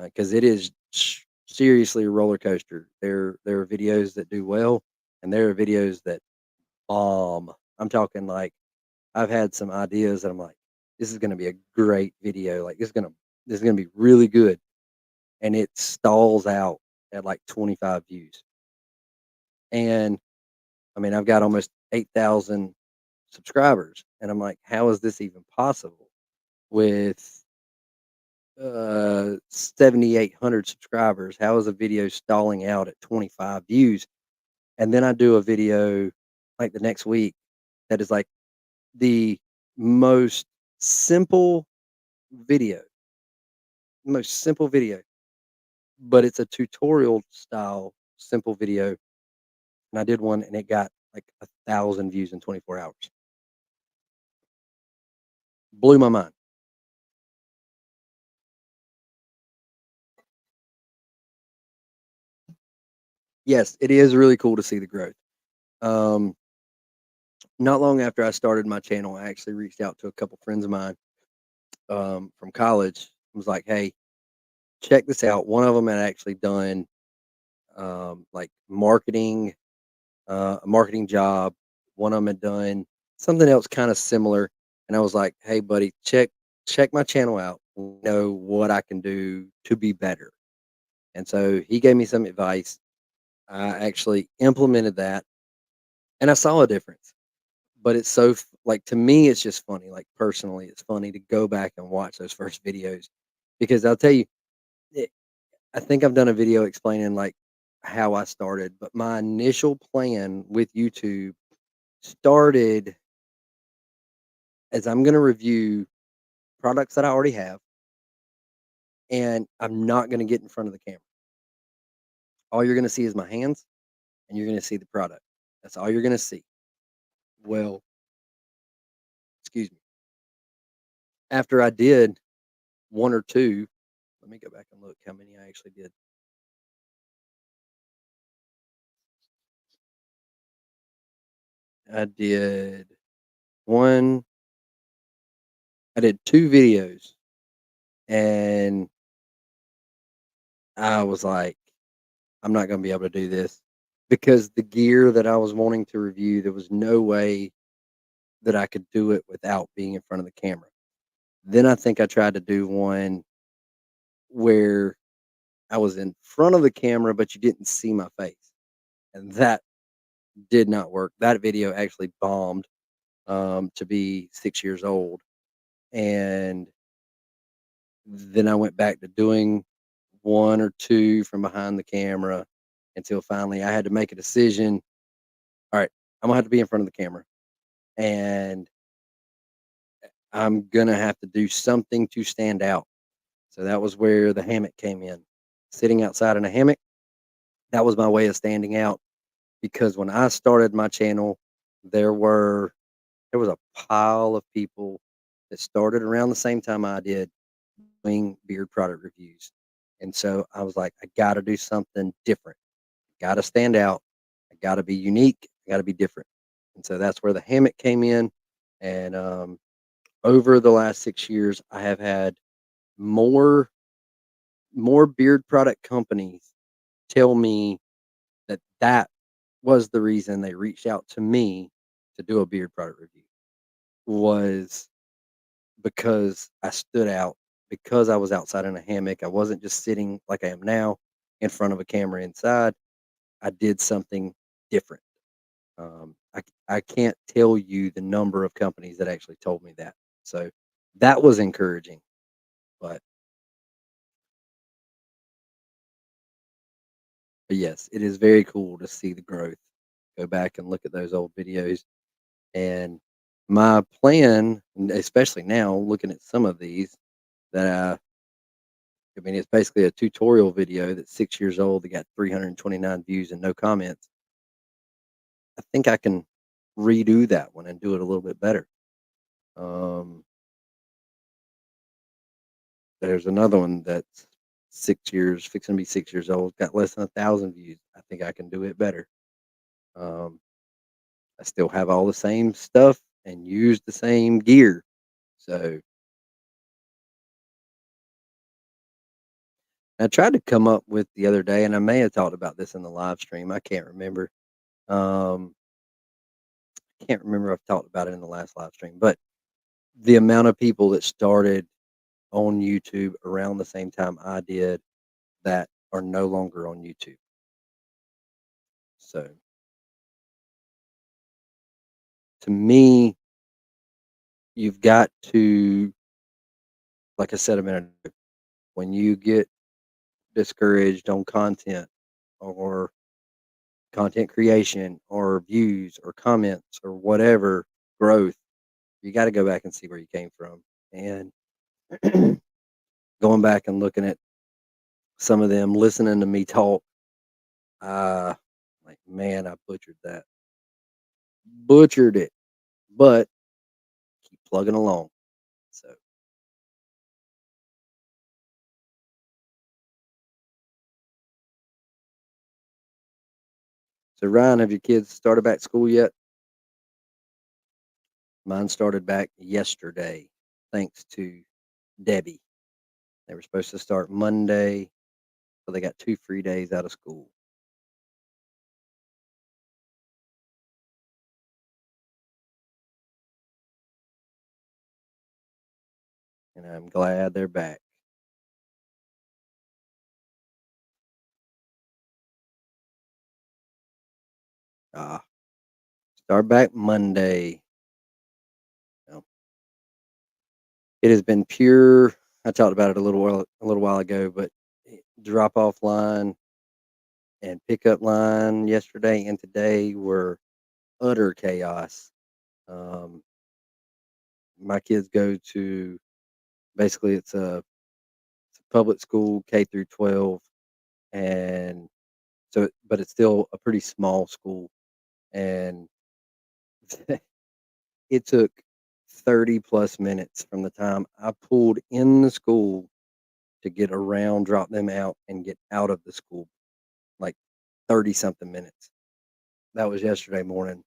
because it is seriously a roller coaster. There are videos that do well, and there are videos that bomb. I'm talking like I've had some ideas that I'm like, this is going to be a great video. Like this is gonna be really good, and it stalls out at like 25 views. And I mean, I've got almost 8,000 subscribers, and I'm like, how is this even possible with 7,800 subscribers? How is a video stalling out at 25 views? And then I do a video like the next week that is like the most simple video, most simple video, but it's a tutorial style simple video. And I did one and it got like 1,000 views in 24 hours. Blew my mind. Yes, it is really cool to see the growth. Um, Not long after I started my channel, I actually reached out to a couple friends of mine from college. I was like, "Hey, check this out." One of them had actually done like a marketing job. One of them had done something else kind of similar, and I was like, "Hey, buddy, check my channel out. Know what I can do to be better." And so he gave me some advice. I actually implemented that, and I saw a difference. But it's like, to me, it's just funny, like, personally, it's funny to go back and watch those first videos because I'll tell you, eh, I think I've done a video explaining, like, how I started, but my initial plan with YouTube started as I'm going to review products that I already have, and I'm not going to get in front of the camera. All you're going to see is my hands, and you're going to see the product. That's all you're going to see. Well, excuse me. After I did one or two, let me go back and look how many I actually did. I did one, I did two videos, and I was like, I'm not going to be able to do this because the gear that I was wanting to review, there was no way that I could do it without being in front of the camera. Then I think I tried to do one where I was in front of the camera, but you didn't see my face. And that did not work. That video actually bombed to be 6 years old. And then I went back to doing one or two from behind the camera until finally I had to make a decision. All right, I'm gonna have to be in front of the camera, and I'm gonna have to do something to stand out. So that was where the hammock came in. Sitting outside in a hammock, that was my way of standing out because when I started my channel, there were there was a pile of people that started around the same time I did doing beard product reviews. And so I was like, I got to do something different. Got to stand out. I got to be unique. I got to be different. And so that's where the hammock came in. And over the last 6 years, I have had more beard product companies tell me that that was the reason they reached out to me to do a beard product review was because I stood out, because I was outside in a hammock. I wasn't just sitting like I am now in front of a camera inside. I did something different. I can't tell you the number of companies that actually told me that. So that was encouraging. But yes, it is very cool to see the growth. Go back and look at those old videos. And my plan, especially now, looking at some of these that I mean, it's basically a tutorial video that's 6 years old that got 329 views and no comments. I think I can redo that one and do it a little bit better. Um, there's another one that's 6 years, fixing to be 6 years old, got less than 1,000 views. I think I can do it better. Um, I still have all the same stuff and use the same gear. So I tried to come up with the other day, and I may have talked about this in the live stream. I can't remember. Um, can't remember if I've talked about it in the last live stream, but the amount of people that started on YouTube around the same time I did that are no longer on YouTube. So to me, you've got to, like I said a minute ago, when you get discouraged on content or content creation or views or comments or whatever growth, you got to go back and see where you came from. And going back and looking at some of them, listening to me talk, uh, like, man, I butchered that. Butchered it, but keep plugging along. So Ryan, have your kids started back school yet? Mine started back yesterday, thanks to Debbie. They were supposed to start Monday, so they got 2 free days out of school. And I'm glad they're back. Ah, start back Monday. Well, it has been pure. I talked about it a little while ago, but drop off line and pickup line yesterday and today were utter chaos. Um, my kids go to basically it's a public school K through 12, and but it's still a pretty small school, and it took 30 plus minutes from the time I pulled in the school to get around, drop them out, and get out of the school, like 30 something minutes. That was yesterday morning.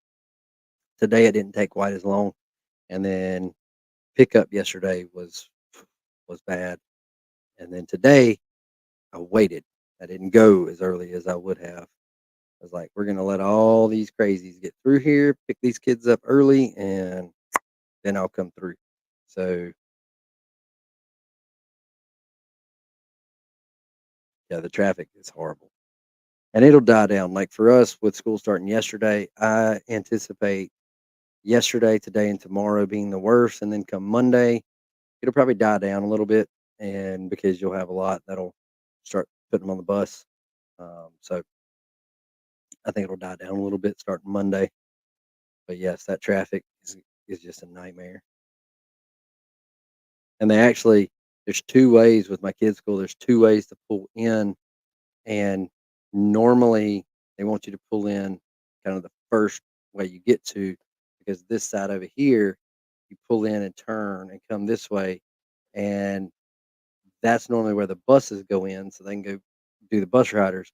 Today it didn't take quite as long, and then pickup yesterday was bad, and then today I waited. I didn't go as early as I would have. I was like, we're gonna let all these crazies get through here, pick these kids up early, and then I'll come through. So yeah, the traffic is horrible. And it'll die down. Like for us with school starting yesterday, I anticipate yesterday, today, and tomorrow being the worst, and then come Monday, it'll probably die down a little bit, and because you'll have a lot that'll start putting them on the bus. So I think it'll die down a little bit starting Monday. But yes, that traffic is just a nightmare. And they actually there's 2 ways with my kids' school, there's 2 ways to pull in, and normally they want you to pull in kind of the first way you get to, because this side over here, you pull in and turn and come this way, and that's normally where the buses go in so they can go do the bus riders.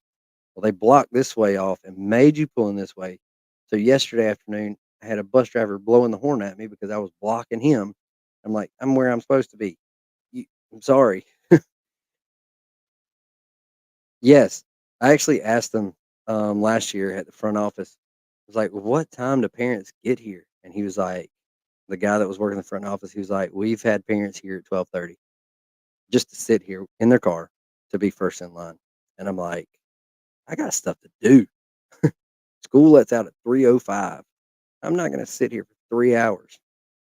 Well, they blocked this way off and made you pull in this way. So yesterday afternoon, I had a bus driver blowing the horn at me because I was blocking him. I'm like, I'm where I'm supposed to be. You, I'm sorry. Yes, I actually asked them last year at the front office. I was like, "What time do parents get here?" And he was like, the guy that was working the front office, he was like, "We've had parents here at 12:30 just to sit here in their car to be first in line." And I'm like, "I got stuff to do. School lets out at 3:05. I'm not going to sit here for 3 hours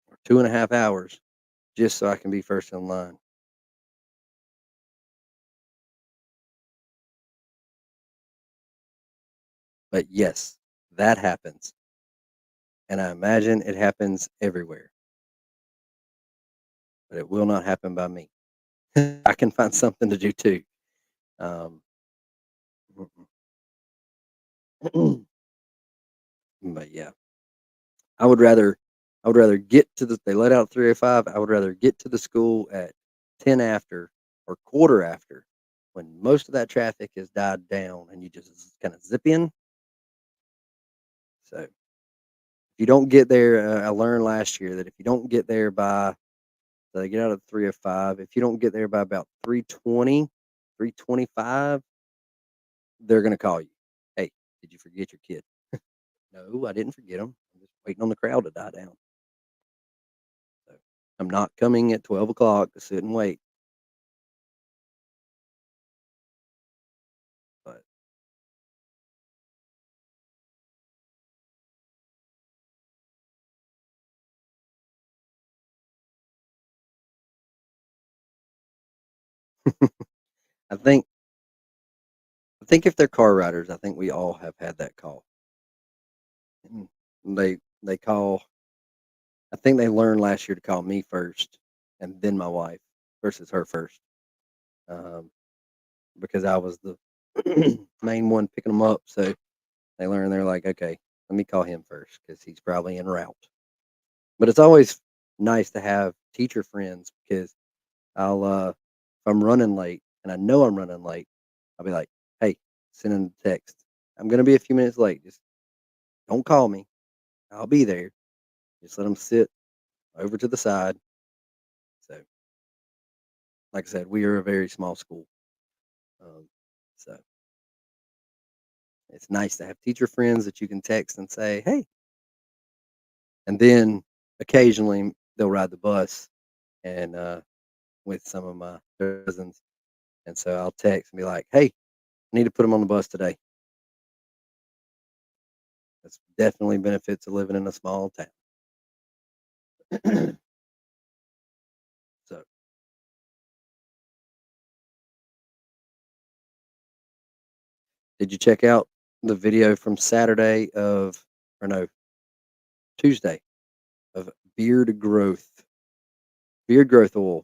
or 2.5 hours just so I can be first in line." But yes, that happens, and I imagine it happens everywhere, but it will not happen by me. I can find something to do too. Um, but yeah, I would rather get to they let out 3:05. I would rather get to the school at 10 after or quarter after when most of that traffic has died down and you just kind of zip in. So if you don't get there, I learned last year that if you don't get there by so they get out at 3:05. If you don't get there by about 3:20, 3:25, they're gonna call you. Hey, did you forget your kid? No, I didn't forget them. I'm just waiting on the crowd to die down. So I'm not coming at 12 o'clock to sit and wait. But I think if they're car riders, I think we all have had that call. Mm, they call. I think they learned last year to call me first, and then my wife versus her first, um, because I was the main one picking them up. So they learned they're like, okay, let me call him first because he's probably en route. But it's always nice to have teacher friends because if I'm running late and I know I'm running late, I'll be like, "Hey, send in a text. I'm gonna be a few minutes late. Just don't call me. I'll be there. Just let them sit over to the side." So, like I said, we are a very small school, um, so it's nice to have teacher friends that you can text and say, "Hey," and then occasionally they'll ride the bus and with some of my cousins, and so I'll text and be like, "Hey, I need to put them on the bus today." That's definitely benefits of living in a small town. So, Did you check out the video from Saturday of, or no, Tuesday, of beard growth, beard growth oil?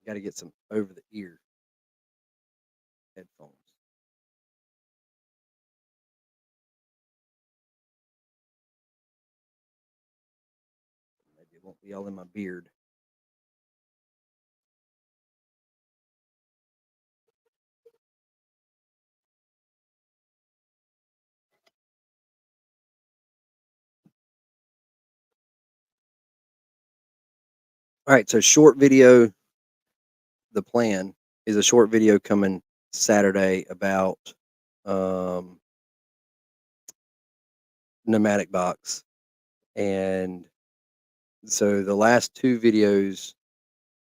Got to get some over the ear headphones. Maybe it won't be all in my beard. All right, so short video. The plan is a short video coming Saturday about um, pneumatic box, and so the last two videos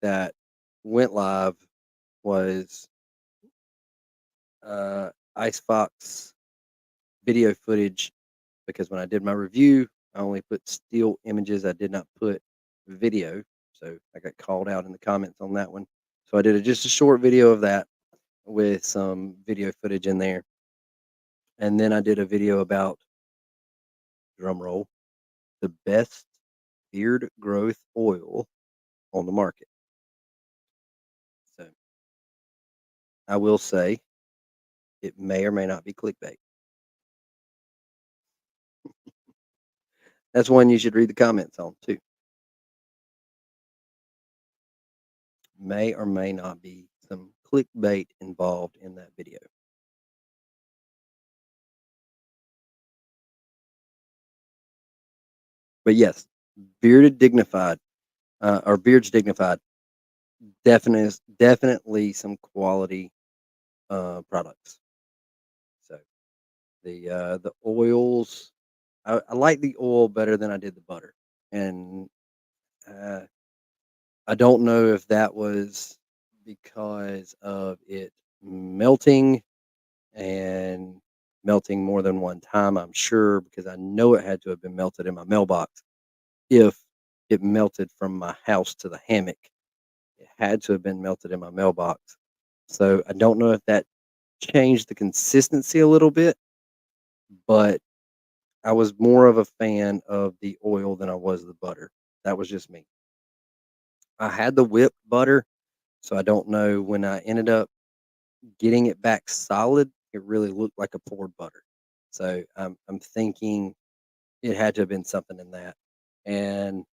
that went live was Icebox video footage, because when I did my review, I only put still images. I did not put video, so I got called out in the comments on that one. So I did just a short video of that with some video footage in there, and then I did a video about, drum roll, the best beard growth oil on the market. So I will say it may or may not be clickbait. That's one you should read the comments on too. May or may not be some clickbait involved in that video. But yes, bearded dignified, or beards dignified, definitely some quality products. So the oils, I like the oil better than I did the butter, and uh, I don't know if that was because of it melting and melting more than one time. I'm sure, because I know it had to have been melted in my mailbox. If it melted from my house to the hammock, it had to have been melted in my mailbox. So I don't know if that changed the consistency a little bit, but I was more of a fan of the oil than I was the butter. That was just me. I had the whipped butter, so I don't know, when I ended up getting it back solid, it really looked like a poured butter. So I'm thinking it had to have been something in that. And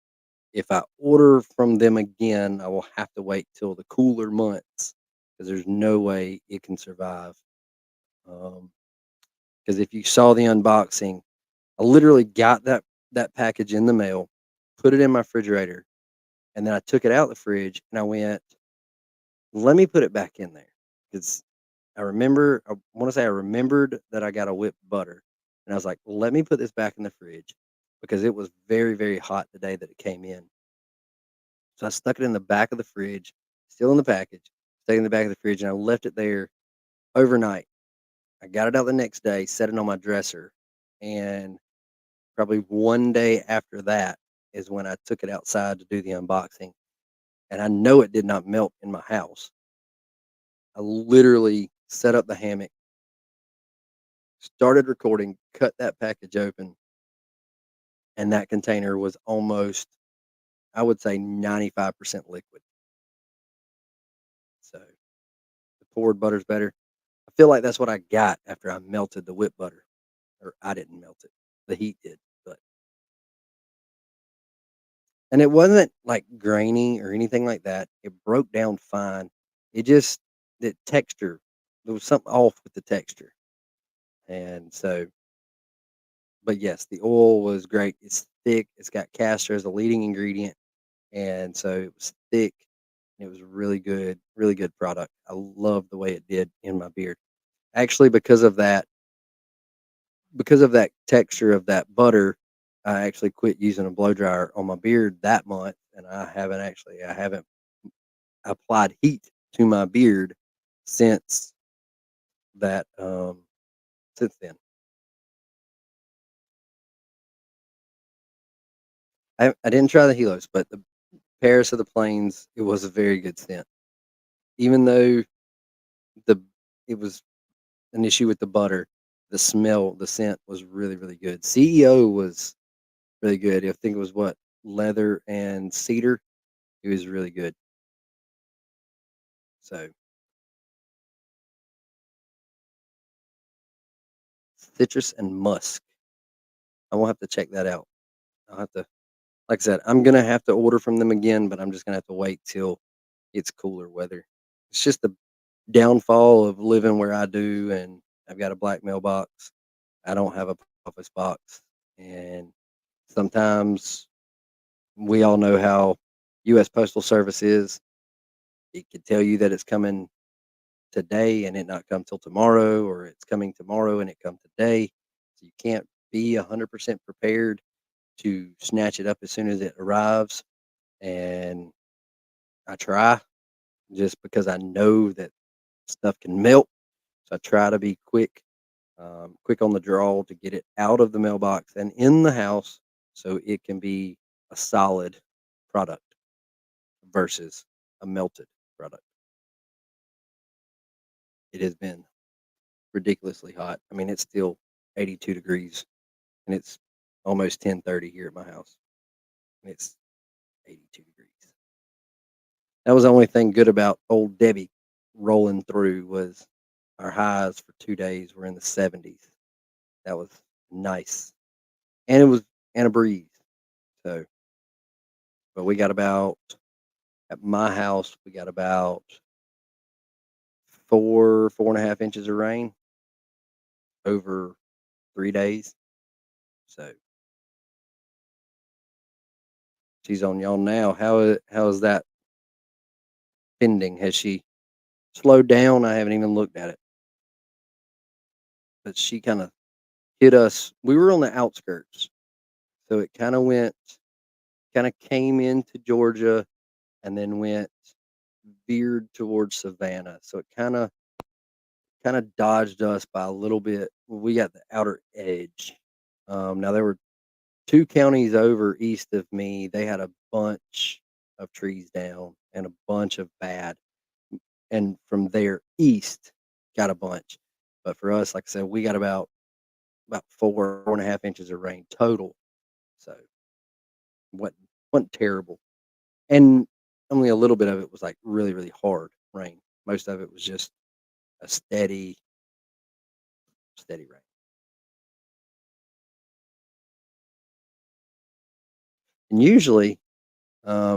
if I order from them again, I will have to wait till the cooler months, because there's no way it can survive. Because if you saw the unboxing, I literally got that package in the mail, put it in my refrigerator, and then I took it out of the fridge and I went, let me put it back in there, because I want to say I remembered that I got a whipped butter, and I was like, let me put this back in the fridge, because it was very, very hot the day that it came in. So I stuck it in the back of the fridge, still in the package, stuck it in the back of the fridge, and I left it there overnight. I got it out the next day, set it on my dresser, and probably one day after that is when I took it outside to do the unboxing. And I know it did not melt in my house. I literally set up the hammock, started recording, cut that package open, and that container was almost, I would say, 95% liquid. So the poured butter's better. I feel like that's what I got after I melted the whipped butter, or I didn't melt it. The heat did, but, and it wasn't like grainy or anything like that. It broke down fine. It just, the texture, there was something off with the texture. And so, but yes, the oil was great. It's thick. It's got castor as a leading ingredient, and so it was thick. And it was really good product. I love the way it did in my beard. Actually, because of that texture of that butter, I actually quit using a blow dryer on my beard that month, and I haven't applied heat to my beard since that since then. I didn't try the Helos, but the Paris of the Plains, it was a very good scent. Even though the it was an issue with the butter, the scent was really, really good. CEO was really good. I think it was what, leather and cedar? It was really good. So, citrus and musk. I will have to check that out. I'll have to like I said, I'm gonna have to order from them again, but I'm just gonna have to wait till it's cooler weather. It's just the downfall of living where I do, and I've got a black mailbox. I don't have a office box, and sometimes we all know how U.S. Postal Service is. It could tell you that it's coming today and it not come till tomorrow, or it's coming tomorrow and it come today. So you can't be 100% prepared to snatch it up as soon as it arrives. And I try just because I know that stuff can melt. So I try to be quick on the draw to get it out of the mailbox and in the house so it can be a solid product versus a melted product. It has been ridiculously hot. I mean, it's still 82 degrees and it's almost 10:30 here at my house. And it's 82 degrees. That was the only thing good about old Debbie rolling through was our highs for 2 days were in the 70s. That was nice. And it was and a breeze. So, but we got about at my house, we got about 4.5 inches of rain over 3 days. So she's on y'all now. How is that pending? Has she slowed down? I haven't even looked at it, but she kind of hit us. We were on the outskirts, so it kind of came into Georgia and then went veered towards Savannah. So it kind of dodged us by a little bit. We got the outer edge. Now there were two counties over east of me. They had a bunch of trees down and a bunch of bad, and from there east got a bunch. But for us, like I said, we got about 4.5 inches of rain total. So wasn't terrible, and only a little bit of it was like really really hard rain. Most of it was just a steady rain. And usually, I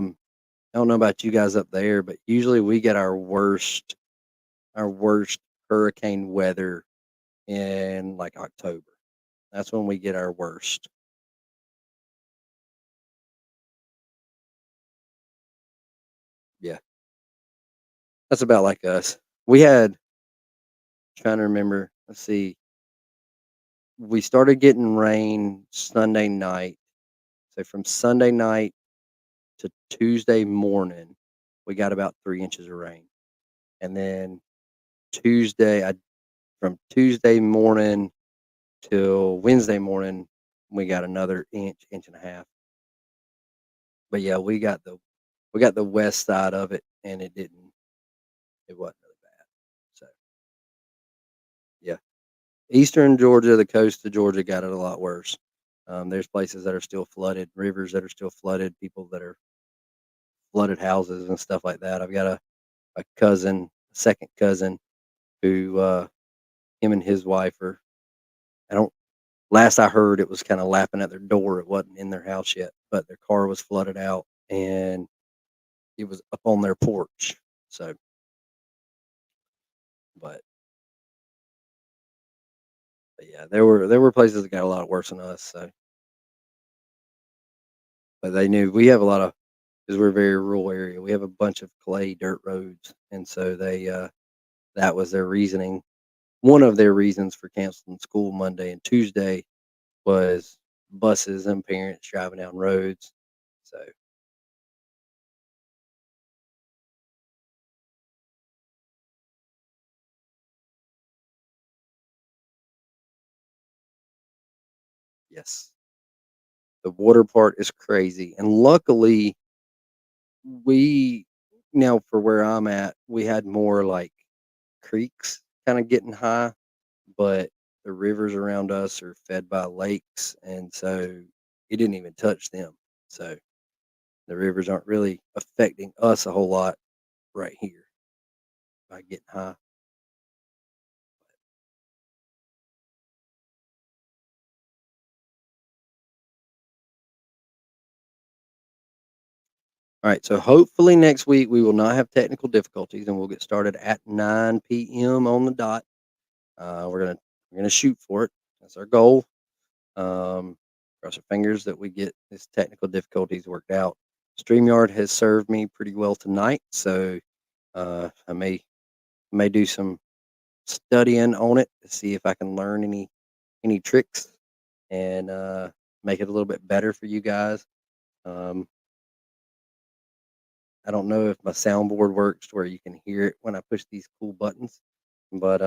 don't know about you guys up there, but usually we get our worst hurricane weather in like October. That's when we get our worst. Yeah, that's about like us. We had trying to remember. Let's see. We started getting rain Sunday night. So from Sunday night to Tuesday morning, we got about 3 inches of rain, and then Tuesday, I from Tuesday morning till Wednesday morning, we got another inch, inch and a half. But yeah, we got the west side of it, and it wasn't really bad. So yeah, eastern Georgia, the coast of Georgia got it a lot worse. There's places that are still flooded, rivers that are still flooded, people that are flooded houses and stuff like that. I've got a cousin, a second cousin, who him and his wife are. I don't. Last I heard, it was kind of lapping at their door. It wasn't in their house yet, but their car was flooded out, and it was up on their porch. So, but, but yeah, there were places that got a lot worse than us. So, but they knew we have a lot of because we're a very rural area. We have a bunch of clay dirt roads, and so that was their reasoning. One of their reasons for canceling school Monday and Tuesday was buses and parents driving down roads. So yes, The water part is crazy, and luckily, we now for where I'm at, we had more, like, creeks kinda getting high, but the rivers around us are fed by lakes, and so it didn't even touch them. So, the rivers aren't really affecting us a whole lot right here by getting high. Alright, so hopefully next week, we will not have technical difficulties, and we'll get started at 9 p.m. on the dot. We're gonna shoot for it. That's our goal. Um, Cross our fingers that we get this technical difficulties worked out. StreamYard has served me pretty well tonight, so I may do some studying on it to see if I can learn any tricks and make it a little bit better for you guys. Um, I don't know if my soundboard works to where you can hear it when I push these cool buttons, but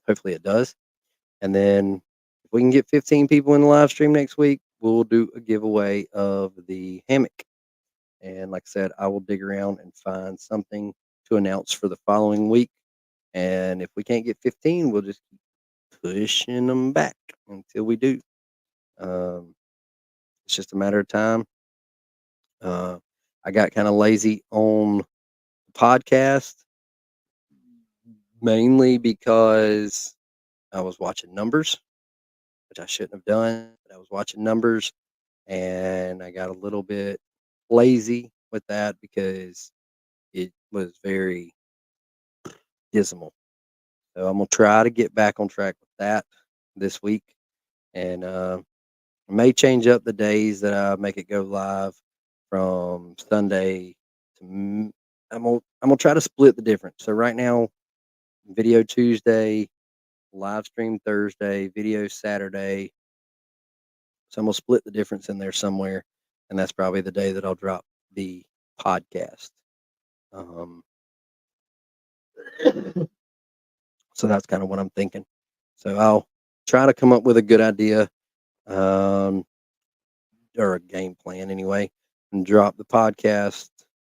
hopefully it does. And then if we can get 15 people in the live stream next week, we'll do a giveaway of the hammock. And like I said, I will dig around and find something to announce for the following week. And if we can't get 15, we'll just keep pushing them back until we do. Um, it's just a matter of time. Uh, I got kind of lazy on the podcast mainly because I was watching numbers, which I shouldn't have done. But I was watching numbers and I got a little bit lazy with that because it was very dismal. So I'm gonna try to get back on track with that this week, and I may change up the days that I make it go live from Sunday to. I'm gonna try to split the difference. So right now, video Tuesday, live stream Thursday, video Saturday. So I'm gonna split the difference in there somewhere, and that's probably the day that I'll drop the podcast. Um, so that's kind of what I'm thinking. So I'll try to come up with a good idea, um, or a game plan anyway, and drop the podcast,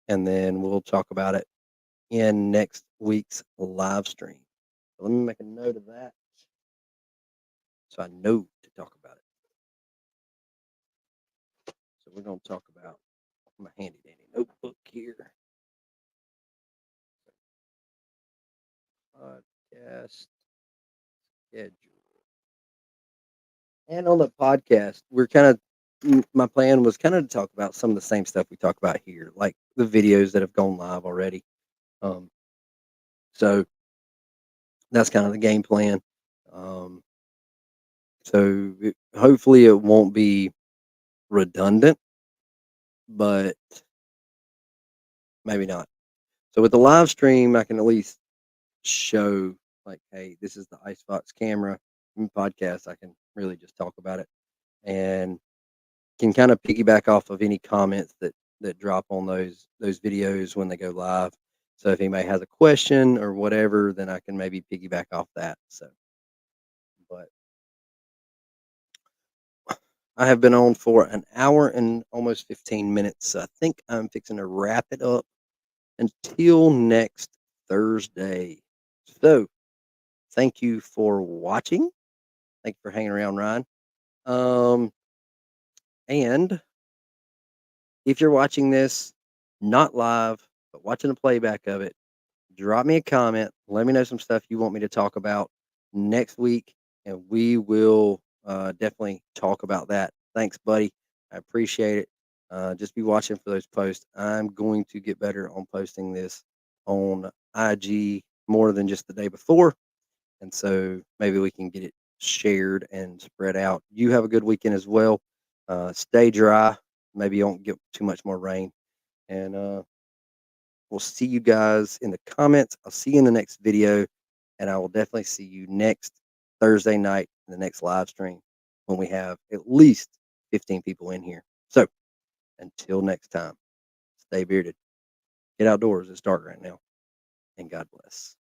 and then we'll talk about it in next week's live stream. So let me make a note of that so I know to talk about it. So we're going to talk about my handy dandy notebook here. Podcast schedule. And on the podcast, we're kind of my plan was kind of to talk about some of the same stuff we talk about here, like the videos that have gone live already. Um, so that's kind of the game plan. Um, hopefully it won't be redundant, but maybe not. So with the live stream, I can at least show like, hey, this is the Icebox camera. In podcast, I can really just talk about it and can kind of piggyback off of any comments that drop on those videos when they go live. So if anybody has a question or whatever, then I can maybe piggyback off that. So, but I have been on for an hour and almost 15 minutes. So I think I'm fixing to wrap it up until next Thursday. So thank you for watching. Thank you for hanging around, Ryan. Um, and if you're watching this not live, but watching a playback of it, drop me a comment. Let me know some stuff you want me to talk about next week, and we will definitely talk about that. Thanks, buddy. I appreciate it. Just be watching for those posts. I'm going to get better on posting this on IG more than just the day before. And so maybe we can get it shared and spread out. You have a good weekend as well. Stay dry. Maybe you won't get too much more rain. And we'll see you guys in the comments. I'll see you in the next video. And I will definitely see you next Thursday night in the next live stream when we have at least 15 people in here. So until next time, stay bearded. Get outdoors. It's dark right now. And God bless.